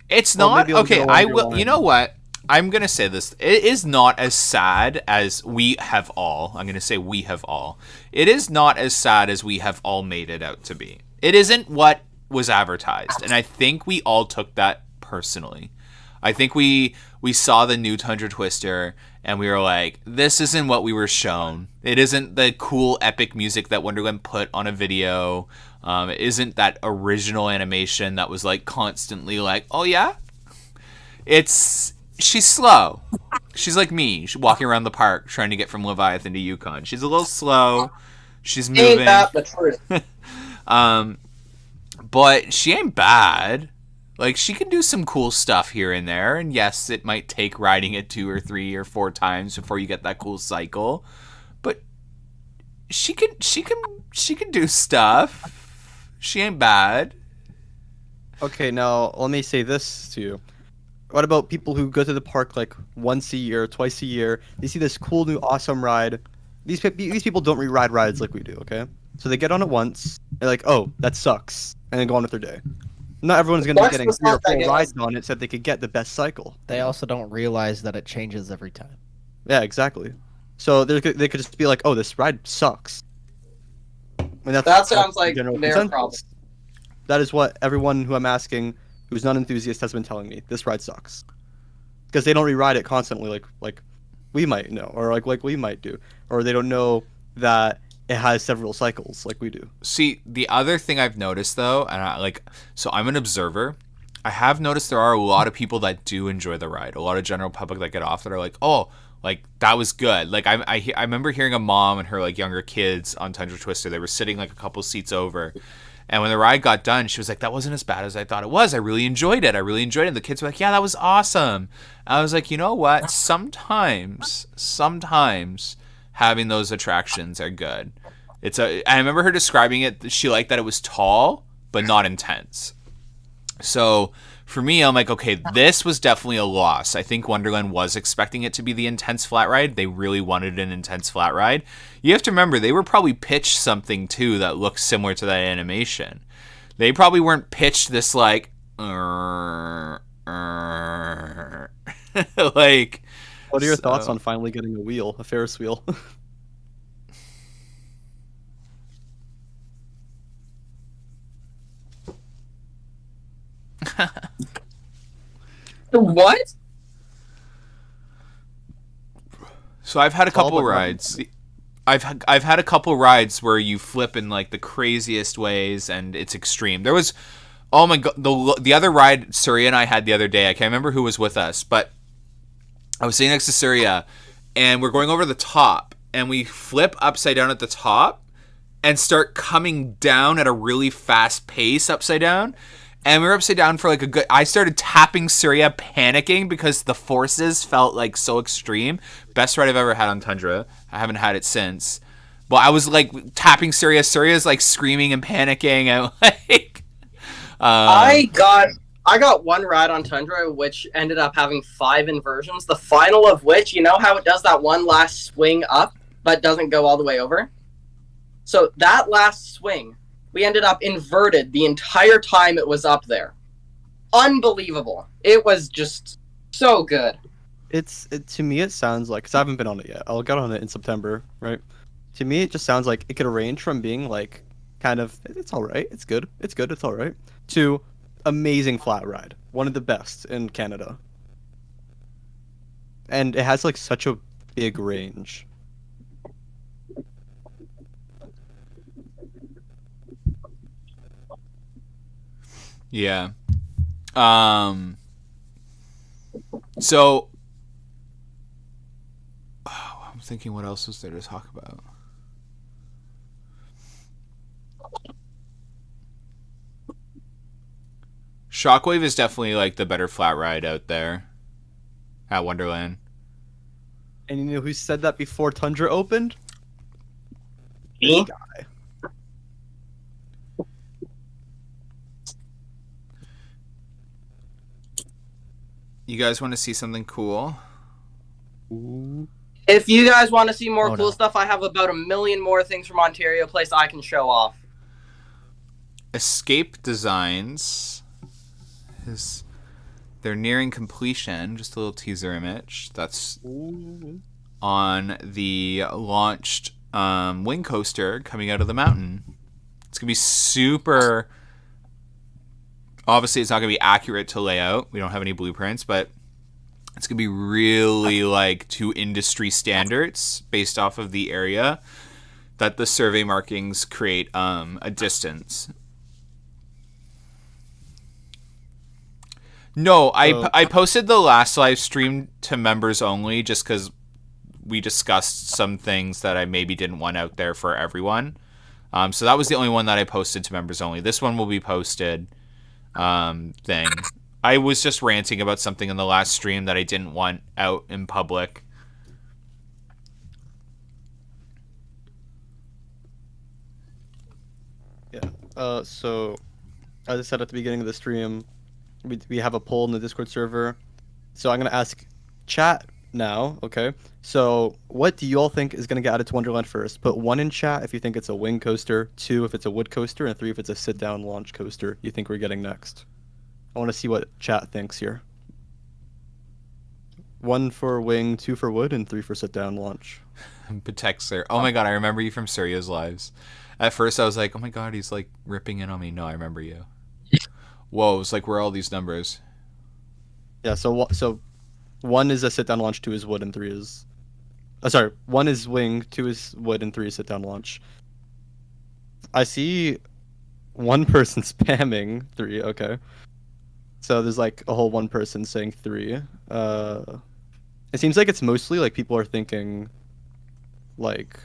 It's Well, not maybe I'll okay. go on I your will. line. You know what? I'm gonna say this. It is not as sad as we have all. I'm gonna say we have all. It is not as sad as we have all made it out to be. It isn't what was advertised, and I think we all took that personally. I think we saw the new Tundra Twister and we were like, this isn't what we were shown. It isn't the cool epic music that Wonderland put on a video. It isn't that original animation that was like constantly like, oh yeah? She's slow. She's like me. She's walking around the park trying to get from Leviathan to Yukon. She's a little slow. She's moving. Ain't that the truth? But she ain't bad. Like, she can do some cool stuff here and there. And yes, it might take riding it 2 or 3 or 4 times before you get that cool cycle. But she can do stuff. She ain't bad. Okay, now let me say this to you. What about people who go to the park like once a year, twice a year? They see this cool new awesome ride. These people don't re-ride rides like we do, okay? So they get on it once, they're like, oh, that sucks, and then go on with their day. Not everyone's going to be getting 3 or 4 rides on it so that they could get the best cycle. They also don't realize that it changes every time. Yeah, exactly. So they could just be like, oh, this ride sucks. And That sounds like general their consensus. problem. That is what everyone who I'm asking who's not an enthusiast has been telling me. This ride sucks. Because they don't re-ride it constantly like we might know, or like we might do. Or they don't know that it has several cycles like we do. See, the other thing I've noticed though, and so I'm an observer. I have noticed there are a lot of people that do enjoy the ride. A lot of general public that get off that are like, oh, like that was good. Like I remember hearing a mom and her like younger kids on Tundra Twister. They were sitting like a couple seats over, and when the ride got done, she was like, that wasn't as bad as I thought it was. I really enjoyed it. And the kids were like, yeah, that was awesome. I was like, you know what? Sometimes having those attractions are good. I remember her describing it. She liked that it was tall, but not intense. So for me, I'm like, okay, this was definitely a loss. I think Wonderland was expecting it to be the intense flat ride. They really wanted an intense flat ride. You have to remember, they were probably pitched something too that looks similar to that animation. They probably weren't pitched this like, like. What are your thoughts on finally getting a Ferris wheel? What? So I've had a couple rides. I've had a couple rides where you flip in like the craziest ways and it's extreme. There was, oh my god, the other ride Surya and I had the other day. I can't remember who was with us, but I was sitting next to Surya and we're going over the top and we flip upside down at the top and start coming down at a really fast pace upside down. And we were upside down for like a good... I started tapping Surya, panicking because the forces felt like so extreme. Best ride I've ever had on Tundra. I haven't had it since. But I was like tapping Surya. Surya's like screaming and panicking and like... I got one ride on Tundra which ended up having 5 inversions. The final of which, you know how it does that one last swing up but doesn't go all the way over? So that last swing... we ended up inverted the entire time it was up there. Unbelievable. It was just so good. To me, it sounds like, because I haven't been on it yet. I'll get on it in September, right? To me, it just sounds like it could range from being like, kind of, it's all right, it's good, it's all right, to amazing flat ride. One of the best in Canada. And it has like such a big range. Yeah. So I'm thinking what else was there to talk about? Shockwave is definitely like the better flat ride out there at Wonderland. And you know who said that before Tundra opened? Me? Guy. You guys want to see something cool? Ooh. If you guys want to see more Oh, cool no. stuff, I have about 1,000,000 more things from Ontario Place I can show off. Escape Designs they're nearing completion. Just a little teaser image. That's Ooh. on the launched wing coaster coming out of the mountain. It's gonna be super. Obviously, it's not gonna be accurate to layout. We don't have any blueprints, but It's gonna be really like to industry standards based off of the area that the survey markings create a distance. No, I posted the last live stream to members only just because we discussed some things that I maybe didn't want out there for everyone. So that was the only one that I posted to members only. This one will be posted thing. I was just ranting about something in the last stream that I didn't want out in public. Yeah. So, as I said at the beginning of the stream, we have a poll in the Discord server. So I'm gonna ask chat now. Okay. So what do you all think is gonna get added to Wonderland first? Put 1 in chat if you think it's a wing coaster, 2 if it's a wood coaster, and 3 if it's a sit-down launch coaster. You think we're getting next? I want to see what chat thinks here. 1 for wing, 2 for wood, and 3 for sit-down launch. Patexer. Oh my god, I remember you from Surya's lives. At first I was like, oh my god, he's like ripping in on me. No, I remember you. Whoa, it's like, where are all these numbers? Yeah, so 1 is a sit-down launch, 2 is wood, and 3 is... sorry, 1 is wing, 2 is wood, and 3 is sit-down launch. I see one person spamming 3, okay. So there's like a whole one person saying 3. It seems like it's mostly like people are thinking like...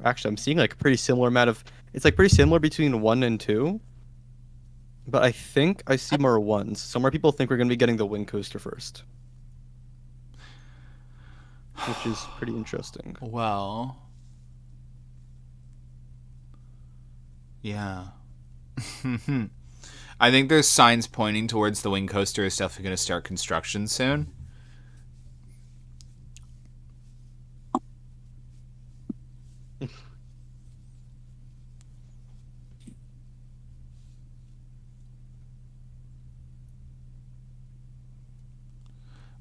Actually, I'm seeing like a pretty similar amount of... It's like pretty similar between 1 and 2. But I think I see more 1s. So more people think we're going to be getting the wing coaster first. Which is pretty interesting. Well... Yeah. I think there's signs pointing towards the wing coaster is definitely going to start construction soon.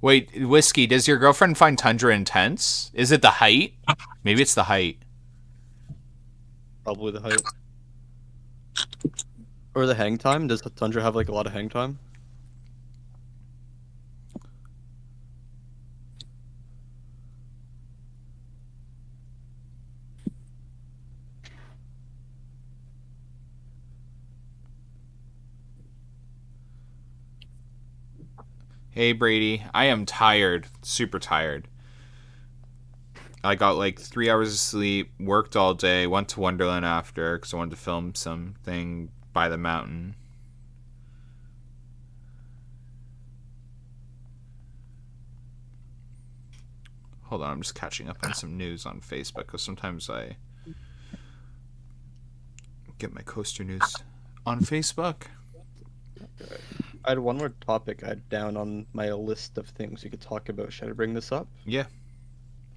Wait, Whiskey, does your girlfriend find Tundra intense? Is it the height? Maybe it's the height. Probably the height. Or the hang time? Does Tundra have like a lot of hang time? Hey Brady, I am tired, super tired. I got like 3 hours of sleep, worked all day, went to Wonderland after because I wanted to film something by the mountain. Hold on, I'm just catching up on some news on Facebook because sometimes I get my coaster news on Facebook. Okay. I had one more topic I had down on my list of things we could talk about. Should I bring this up? Yeah.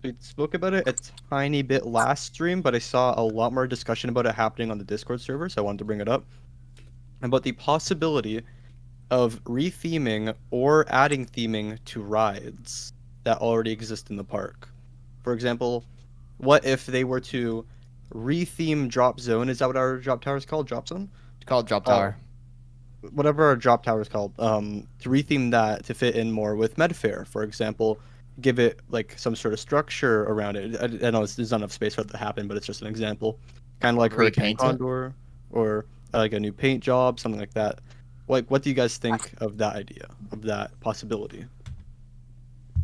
We spoke about it a tiny bit last stream, but I saw a lot more discussion about it happening on the Discord server, so I wanted to bring it up. About the possibility of retheming or adding theming to rides that already exist in the park. For example, what if they were to retheme Drop Zone? Is that what our drop tower is called? Drop Zone? It's called Drop Tower. Whatever our drop tower is called, to retheme that to fit in more with Medfair, for example, give it like some sort of structure around it. I know there's not enough space for that to happen, but it's just an example. Kind of like Hurricane Repaint it? Condor, or like a new paint job, something like that. Like, what do you guys think of that idea, of that possibility?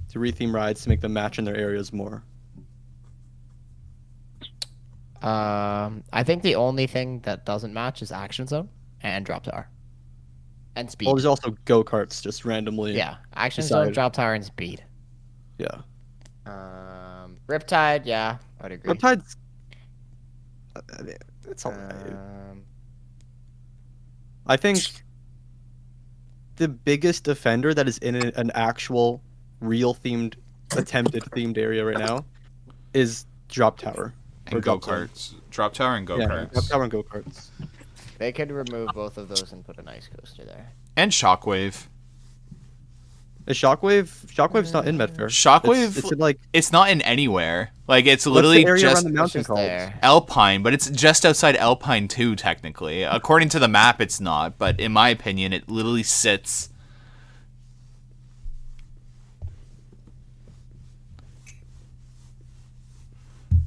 To retheme rides to make them match in their areas more. I think the only thing that doesn't match is Action Zone and Drop Tower. And Speed. Well, there's also go-karts just randomly. Yeah, Action Zone, decided. Drop Tower, and Speed. Yeah. Riptide, yeah, I'd agree. Riptide's... It's alright. I think the biggest offender that is in an actual, real themed, attempted themed area right now is Drop Tower. And go-karts. Drop Tower and go-karts. Yeah, Drop Tower and go-karts. They could remove both of those and put an ice coaster there. And Shockwave. Is Shockwave's not in Medfair. Shockwave, it's in, like, it's not in anywhere. Like, it's what's literally the area just around the mountain just called? there. Alpine, but it's just outside Alpine too, technically. According to the map, it's not, but in my opinion, it literally sits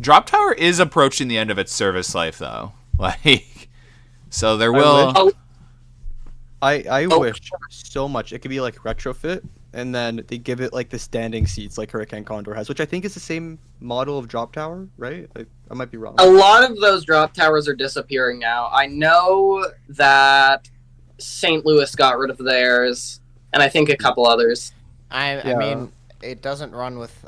Drop Tower is approaching the end of its service life, though. Like, so there will. I wish so much it could be like retrofit, and then they give it like the standing seats like Hurricane Condor has, which I think is the same model of drop tower, right? I might be wrong. A lot of those drop towers are disappearing now. I know that St. Louis got rid of theirs, and I think a couple others. I mean, it doesn't run with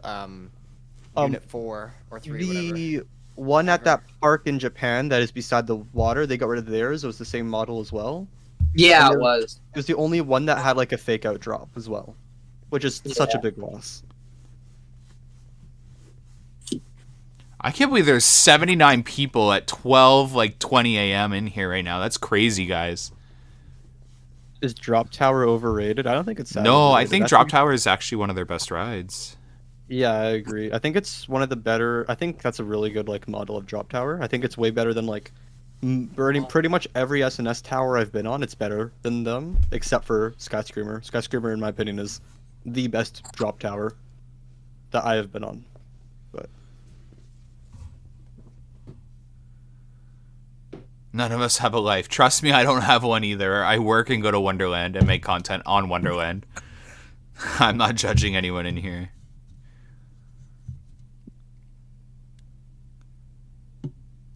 Unit 4 or 3, whatever. The one at that park in Japan that is beside the water, they got rid of theirs. It was the same model as well. Yeah, it was. It was the only one that had like a fake out drop as well, which is such a big loss. I can't believe there's 79 people at 20 a.m. in here right now. That's crazy, guys. Is Drop Tower overrated? I don't think it's that No, I overrated. think Drop Tower is actually one of their best rides. Yeah, I agree. I think it's one of the better. I think that's a really good like model of Drop Tower. I think it's way better than like pretty much every SNS tower I've been on. It's better than them, except for Skyscreamer. Skyscreamer, in my opinion, is the best drop tower that I have been on. But None of us have a life. Trust me, I don't have one either. I work and go to Wonderland and make content on Wonderland. I'm not judging anyone in here.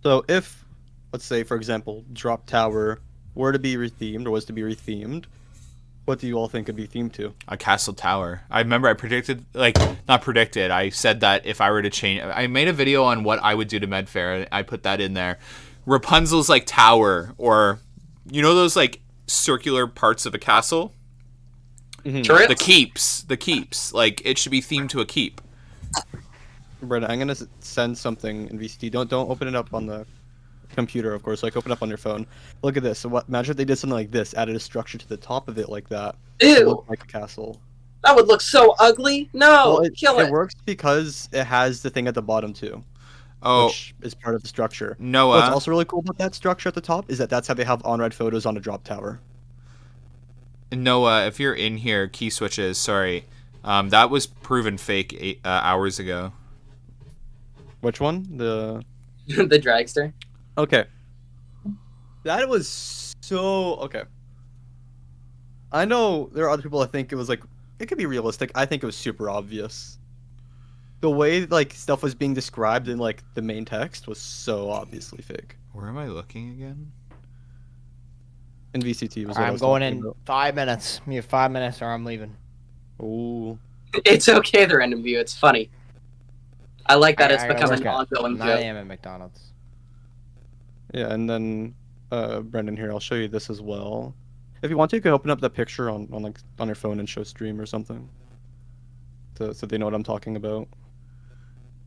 so if, let's say, for example, Drop Tower were to be rethemed or was to be rethemed, what do you all think it'd be themed to? A castle tower. I remember I predicted, like, not predicted. I said that if I were to change, I made a video on what I would do to Medfair. I put that in there. Rapunzel's like tower, or you know those like circular parts of a castle. Turrets? The keeps. Like it should be themed to a keep. Brenda, I'm gonna send something in VCT. Don't open it up on the computer, of course. Like open up on your phone. Look at this. So imagine if they did something like this, added a structure to the top of it like that. It Ew, looked like a castle. that would look so ugly. No, Well, kill it. It works because it has the thing at the bottom too, Oh, which is part of the structure. What's Noah. also really cool about that structure at the top is that that's how they have on-ride photos on a drop tower. Noah, if you're in here, key switches. Sorry, that was proven fake hours ago. Which one? The The dragster. okay. That was so okay. I know there are other people that think it was like it could be realistic. I think it was super obvious. The way like stuff was being described in like the main text was so obviously fake. Where am I looking again? In VCT was what I I'm was going talking in about. 5 minutes. You have 5 minutes or I'm leaving. Ooh. It's okay, the random view. It's funny. I like that it's I gotta become work an at ongoing 9 joke. a.m. at McDonald's. Yeah, and then Brendan here, I'll show you this as well. If you want to, you can open up that picture on like on your phone and show stream or something. So they know what I'm talking about.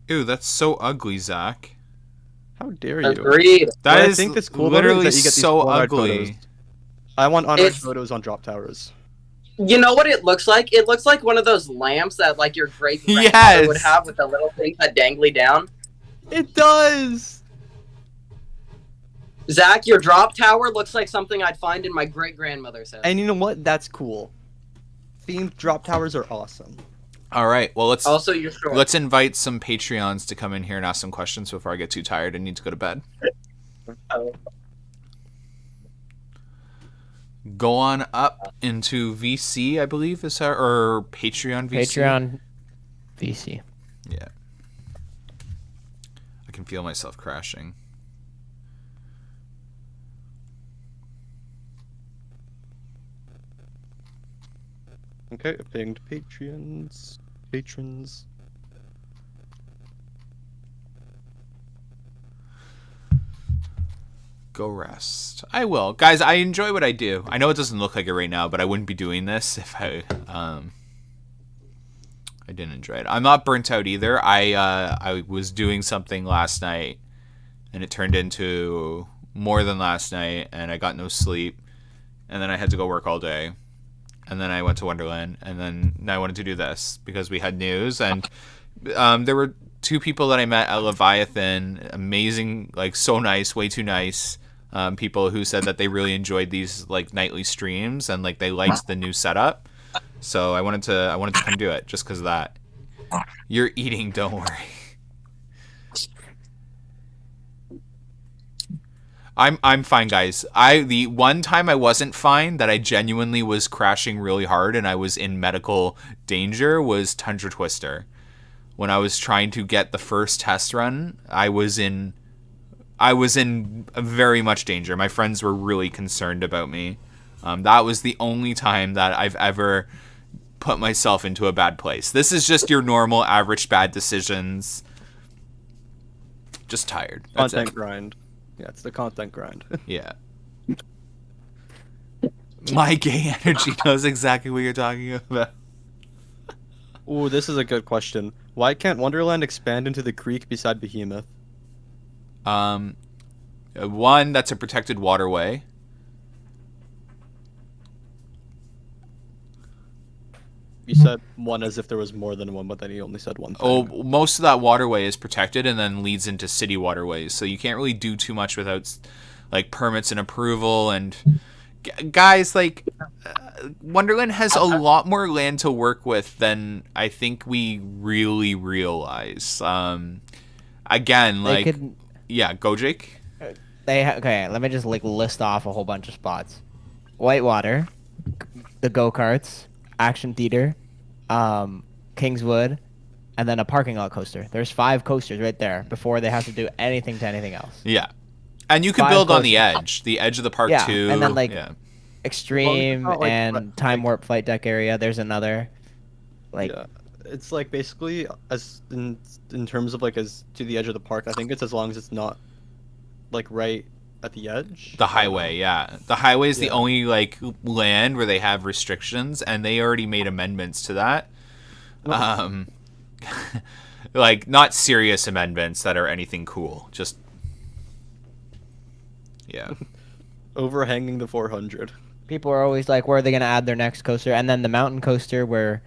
Ew, that's so ugly, Zach. How dare you? Agreed. That What is I think is cool literally about it is that you get these so on-ride ugly. photos. I want on-ride It's- photos on drop towers. You know what it looks like? It looks like one of those lamps that like your great grandmother Yes! would have with the little thing that dangly down. It does. Zach, your drop tower looks like something I'd find in my great grandmother's house. And you know what? That's cool. Themed drop towers are awesome. All right, well Also, you're short. let's invite some Patreons to come in here and ask some questions before I get too tired and need to go to bed. Oh. Go on up into VC, I believe is our or Patreon VC. Patreon VC. Yeah. I can feel myself crashing. Okay, pinged patrons. Patrons. Go rest. I will. Guys, I enjoy what I do. I know it doesn't look like it right now, but I wouldn't be doing this if I didn't enjoy it. I'm not burnt out either. I was doing something last night and it turned into more than last night and I got no sleep and then I had to go work all day. And then I went to Wonderland and then I wanted to do this because we had news and there were two people that I met at Leviathan, amazing, like so nice, way too nice. People who said that they really enjoyed these like nightly streams and like they liked the new setup. So I wanted to come do it just because of that. You're eating, don't worry. I'm fine, guys. The one time I wasn't fine, that I genuinely was crashing really hard and I was in medical danger, was Tundra Twister. When I was trying to get the first test run, I was in very much danger. My friends were really concerned about me. That was the only time that I've ever put myself into a bad place. This is just your normal average bad decisions. Just tired. That's Content it. grind. Yeah, it's the content grind. Yeah. My gay energy knows exactly what you're talking about. Ooh, this is a good question. Why can't Wonderland expand into the creek beside Behemoth? One, that's a protected waterway. You said one as if there was more than one, but then you only said one thing. Oh, most of that waterway is protected and then leads into city waterways, so you can't really do too much without like permits and approval. And guys, like Wonderland has a lot more land to work with than I think we really realize. Again, They like could. yeah, go Jake. Okay, let me just like list off a whole bunch of spots. Whitewater, the go-karts, Action Theater, Kingswood, and then a parking lot coaster. There's 5 coasters right there before they have to do anything to anything else. Yeah, and you can 5 build on the coasters. edge of the park Yeah, too. and then, like, yeah. Extreme not, like, and Time like- Warp Flight Deck area. There's another. Like, Yeah, it's like basically as in terms of like as to the edge of the park. I think it's as long as it's not like right at the edge. The highway, yeah. The highway is the Yeah. only like land where they have restrictions, and they already made amendments to that. Like not serious amendments that are anything cool. Just yeah. Overhanging the 400. people are always like, where are they gonna add their next coaster? And then the mountain coaster where,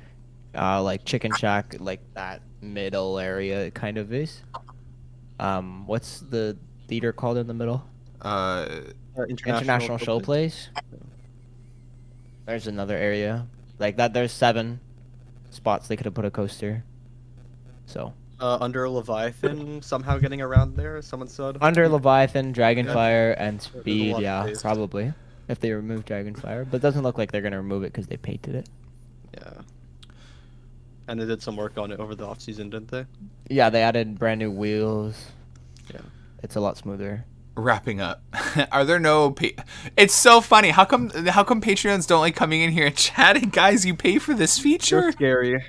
like Chicken Shack, like that middle area kind of is. What's the theater called in the middle? International Show Place. There's another area like that. There's 7 spots they could have put a coaster. So Under Leviathan, somehow getting around there. Someone said. under Leviathan, Dragonfire, and There's a Speed, lot of yeah, space. probably. If they remove Dragonfire, but it doesn't look like they're gonna remove it because they painted it. Yeah. And they did some work on it over the off season, didn't they? Yeah, they added brand new wheels. Yeah. It's a lot smoother. Wrapping up. Are there no It's so funny. How come Patreons don't like coming in here and chatting? Guys, you pay for this feature? You're scary.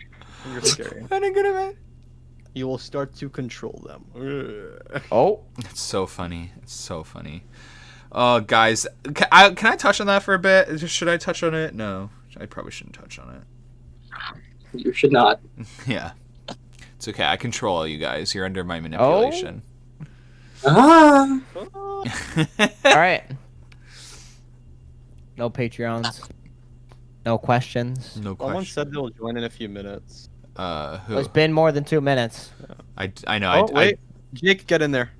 You're scary. What a good event. You will start to control them. Oh, It's so funny. It's so funny. Oh, guys, can I touch on that for a bit? Should I touch on it? No, I probably shouldn't touch on it. You should not. Yeah, it's okay. I control all you guys. You're under my manipulation. Ah. all right. No Patreons. No questions. No Someone question. said they'll join in a few minutes. Who? It's been more than 2 minutes. I know. Oh, wait. Jake, get in there.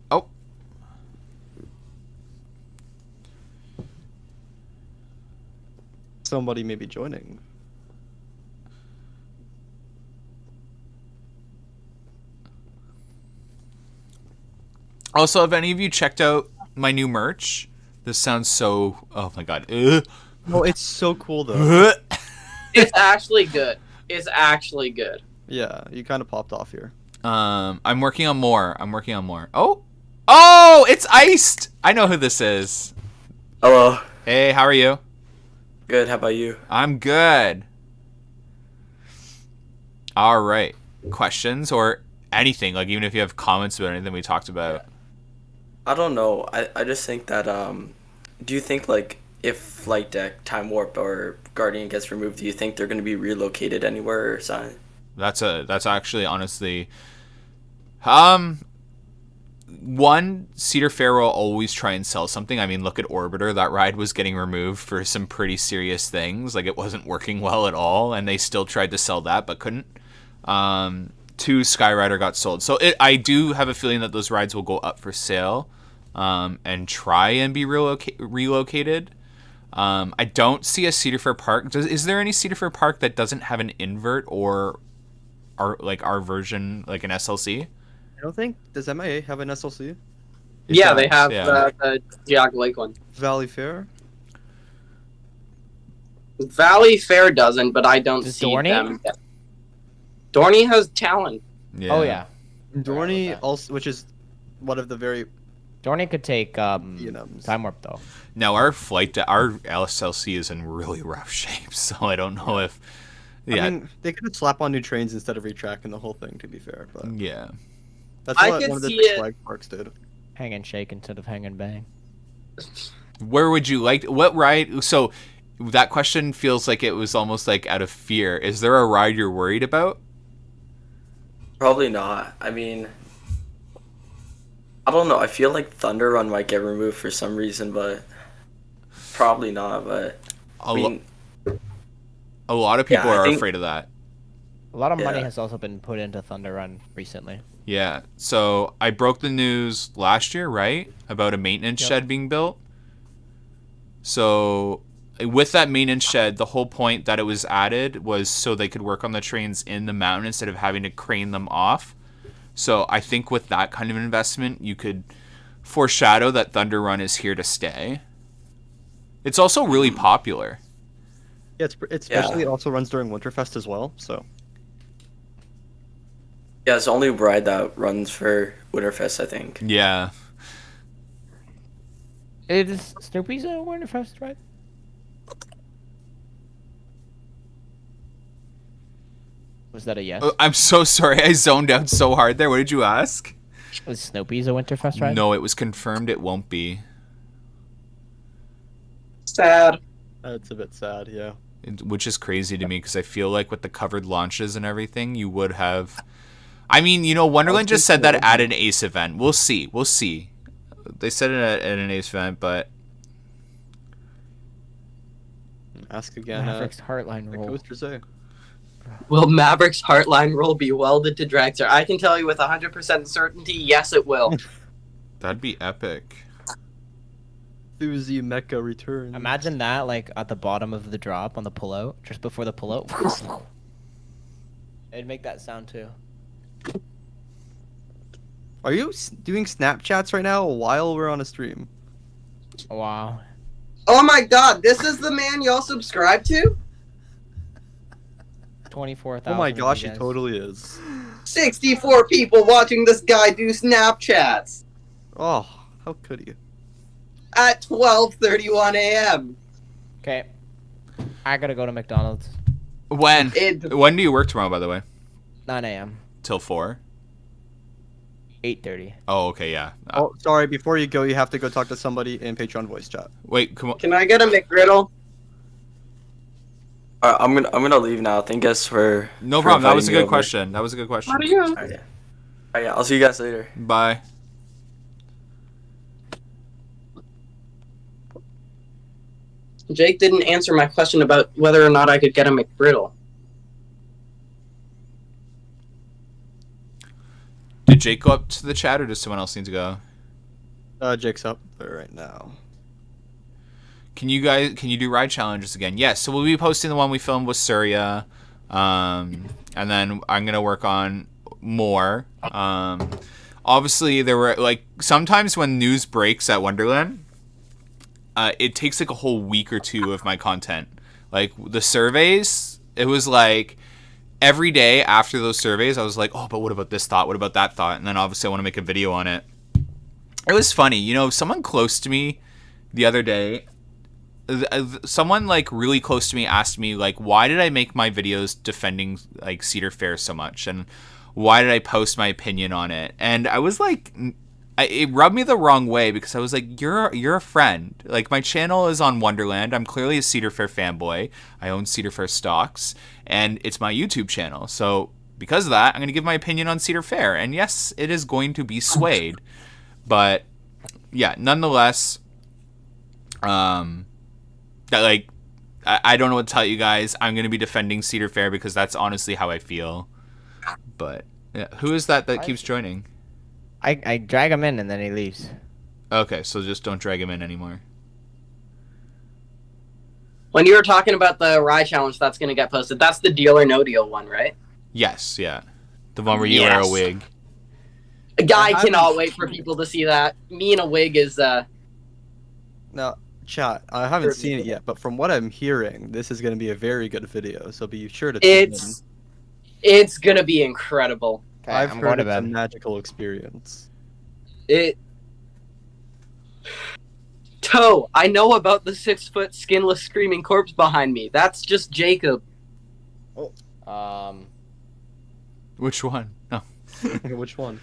Oh. Somebody may be joining. Also, have any of you checked out my new merch? This sounds so. Oh my god. Ugh. Oh, it's so cool though. Ugh. It's actually good. It's actually good. Yeah, you kind of popped off here. I'm working on more. Oh, it's iced. I know who this is. Hello. Hey, how are you? Good. How about you? I'm good. All right. Questions or anything, like even if you have comments about anything we talked about. I don't know. I just think that do you think like if Flight Deck, Time Warp, or Guardian gets removed, do you think they're going to be relocated anywhere or something? That's actually honestly one, Cedar Fair will always try and sell something. I mean, look at Orbiter. That ride was getting removed for some pretty serious things. Like, it wasn't working well at all, and they still tried to sell that, but couldn't. 2, Skyrider got sold. So I do have a feeling that those rides will go up for sale and try and be relocated. I don't see a Cedar Fair Park. Is there any Cedar Fair Park that doesn't have an invert or our version, like an SLC? I don't think, does MIA have an SLC? It Yeah, they does, have yeah. the Geauga Lake one. Valley Fair. Valley Fair doesn't, but I don't Does see Dorney? them. Dorney has Talon. Yeah. Oh yeah, Dorney that. also, which is one of the very Dorney could take Unums. time warp though. Now our our LSLC is in really rough shape, so I don't know if. Yeah. I mean, they could have slap on new trains instead of retracking the whole thing. To be fair, but Yeah. that's I what could one of the see Six it- Flags parks did. Hang and shake instead of hang and bang. Where would you like? What ride? So that question feels like it was almost like out of fear. Is there a ride you're worried about? Probably not. I mean, I don't know. I feel like Thunder Run might get removed for some reason, but probably not. But A, I mean, a lot of people Yeah, I are think- afraid of that. A lot of money Yeah. has also been put into Thunder Run recently. Yeah. So I broke the news last year, right? About a maintenance Yep. shed being built. So with that maintenance shed, the whole point that it was added was so they could work on the trains in the mountain instead of having to crane them off. So I think with that kind of investment, you could foreshadow that Thunder Run is here to stay. It's also really popular. Yeah, it's Yeah. especially it also runs during Winterfest as well. So yeah, it's the only ride that runs for Winterfest, I think. Yeah. Is Snoopy's a Winterfest, right? Was that a yes? Oh, I'm so sorry. I zoned out so hard there. What did you ask? Was Snoopy's a Winterfest ride? No, it was confirmed it won't be. Sad. that's a bit sad. Yeah. Which is crazy to me because I feel like with the covered launches and everything, you would have. I mean, you know, Wonderland just said that at an ACE event. We'll see. We'll see. They said it at an ACE event, but Ask again. Maverick's Heartline The roll. coaster say. Will Maverick's Heartline roll be welded to Dragster? I can tell you with 100% certainty, yes, it will. that'd be epic. Thuzy Mecha returns. Imagine that, like at the bottom of the drop on the pullout, just before the pullout. It'd make that sound too. Are you doing Snapchats right now while we're on a stream? Wow. Oh my god, this is the man y'all subscribe to? 24,000. Oh my of gosh, you he guys. totally is. 64 people watching this guy do Snapchats Oh, how could he? at 12:31 a.m. Okay. I gotta go to McDonald's. When? It, When do you work tomorrow, by the way? 9 a.m. Till 4? 8:30. Oh, okay, yeah. Oh, sorry. Before you go, you have to go talk to somebody in Patreon voice chat. Wait, come on. can I get a McGriddle? Alright, I'm gonna leave now. Thank us for No for problem. That inviting was a me good over. question. That was a good question. How do you? Alright, yeah. Alright, yeah. I'll see you guys later. Bye. Jake didn't answer my question about whether or not I could get a McGriddle. Did Jake go up to the chat, or does someone else need to go? Jake's up there right now. Can you do ride challenges again? Yes. So we'll be posting the one we filmed with Surya, and then I'm gonna work on more. Obviously, there were like sometimes when news breaks at Wonderland, it takes like a whole week or two of my content. Like the surveys, it was like every day after those surveys, I was like, oh, but what about this thought? What about that thought? And then obviously I want to make a video on it. It was funny, you know, someone close to me the other day, someone like really close to me asked me like, why did I make my videos defending like Cedar Fair so much, and why did I post my opinion on it? And I was like, it rubbed me the wrong way because I was like, you're a friend. Like my channel is on Wonderland. I'm clearly a Cedar Fair fanboy. I own Cedar Fair stocks, and it's my YouTube channel. So because of that, I'm gonna give my opinion on Cedar Fair. And yes, it is going to be swayed, but yeah, nonetheless, that like I don't know what to tell you guys. I'm gonna be defending Cedar Fair because that's honestly how I feel. But yeah, who is that keeps joining? I drag him in and then he leaves. Okay, so just don't drag him in anymore. When you were talking about the ride challenge that's going to get posted, that's the deal or no deal one, right? Yes, yeah, the one where you wear a Yes. wig. I haven't cannot wait for people to see that. Me in a wig is Now, chat, I haven't seen it yet, but from what I'm hearing, this is going to be a very good video, so be sure to tune in. it's gonna be incredible. Okay, I've I'm heard going to it's a bed. magical experience. Toe, I know about the 6-foot skinless screaming corpse behind me. That's just Jacob. Which one? No. Which one?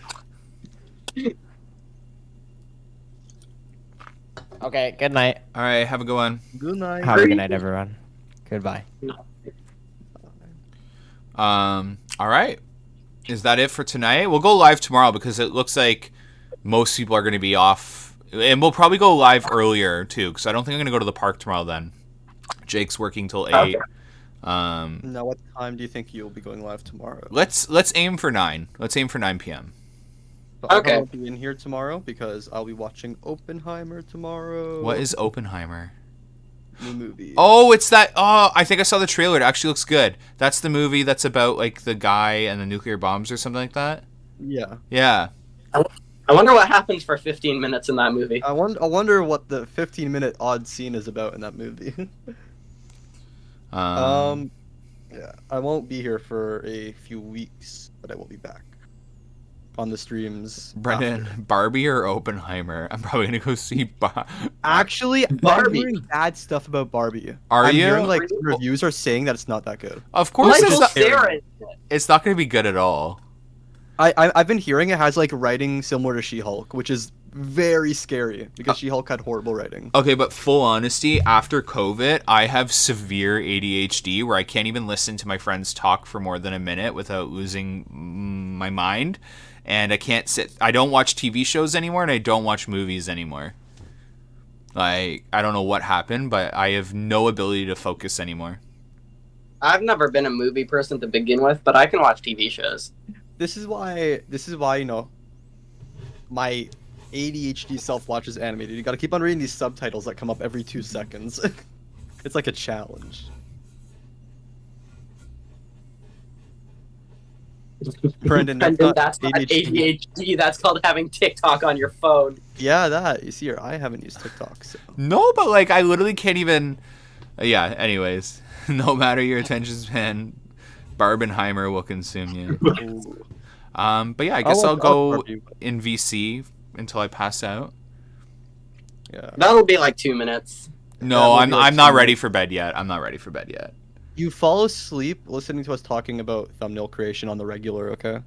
Okay, good night. All right, have a good one. Good night. Have a good night, everyone. Goodbye. All right. Is that it for tonight? We'll go live tomorrow because it looks like most people are going to be off. And we'll probably go live earlier, too, because I don't think I'm going to go to the park tomorrow then. Jake's working till 8. Okay. Now, what time do you think you'll be going live tomorrow? Let's aim for 9. Let's aim for 9 p.m. But Okay. I won't be in here tomorrow because I'll be watching Oppenheimer tomorrow. What is Oppenheimer? New movie? Oh, it's that. Oh, I think I saw the trailer. It actually looks good. That's the movie that's about like the guy and the nuclear bombs or something like that. Yeah. Yeah. I wonder what happens for 15 minutes in that movie. I wonder what the 15-minute odd scene is about in that movie. Yeah, I won't be here for a few weeks, but I will be back on the streams. Brendan, after. Barbie or Oppenheimer? I'm probably gonna go see. Actually, I'm Barbie. hearing bad stuff about Barbie. Are I'm you? hearing like reviews are saying that it's not that good. Of course, Michael it's not. Cera. It's not gonna be good at all. I've been hearing it has like writing similar to She-Hulk, which is very scary because She-Hulk had horrible writing. Okay, but full honesty, after COVID, I have severe ADHD where I can't even listen to my friends talk for more than a minute without losing my mind. And I can't sit. I don't watch TV shows anymore, and I don't watch movies anymore. Like, I don't know what happened, but I have no ability to focus anymore. I've never been a movie person to begin with, but I can watch TV shows. This is why you know my ADHD self watches animated. You got to keep on reading these subtitles that come up every 2 seconds. It's like a challenge. Brendan, That's not ADHD. That's called having TikTok on your phone. Yeah, that. You see, I haven't used TikTok, so. No, but like, I literally can't even. Yeah. Anyways, no matter your attention span, Barbenheimer will consume you. But yeah, I guess I'll go in VC until I pass out. Yeah. That'll be like 2 minutes. No, That will be like I'm not 2 ready minutes. for bed yet. I'm not ready for bed yet. You fall asleep listening to us talking about thumbnail creation on the regular, okay?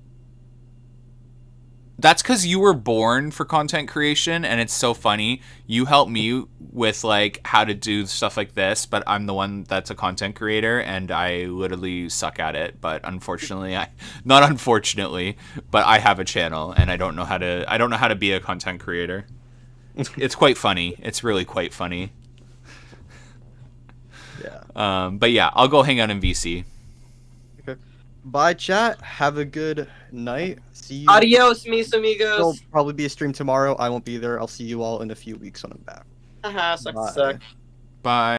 That's because you were born for content creation, and it's so funny. You help me with like how to do stuff like this, but I'm the one that's a content creator, and I literally suck at it. But unfortunately, not unfortunately, but I have a channel, and I don't know how to be a content creator. It's quite funny. It's really quite funny. Yeah. But yeah, I'll go hang out in VC. Okay. Bye, chat. Have a good night. See you. Adios, mis amigos. There'll probably be a stream tomorrow. I won't be there. I'll see you all in a few weeks when I'm back. Haha, sucks to Bye. suck. Bye.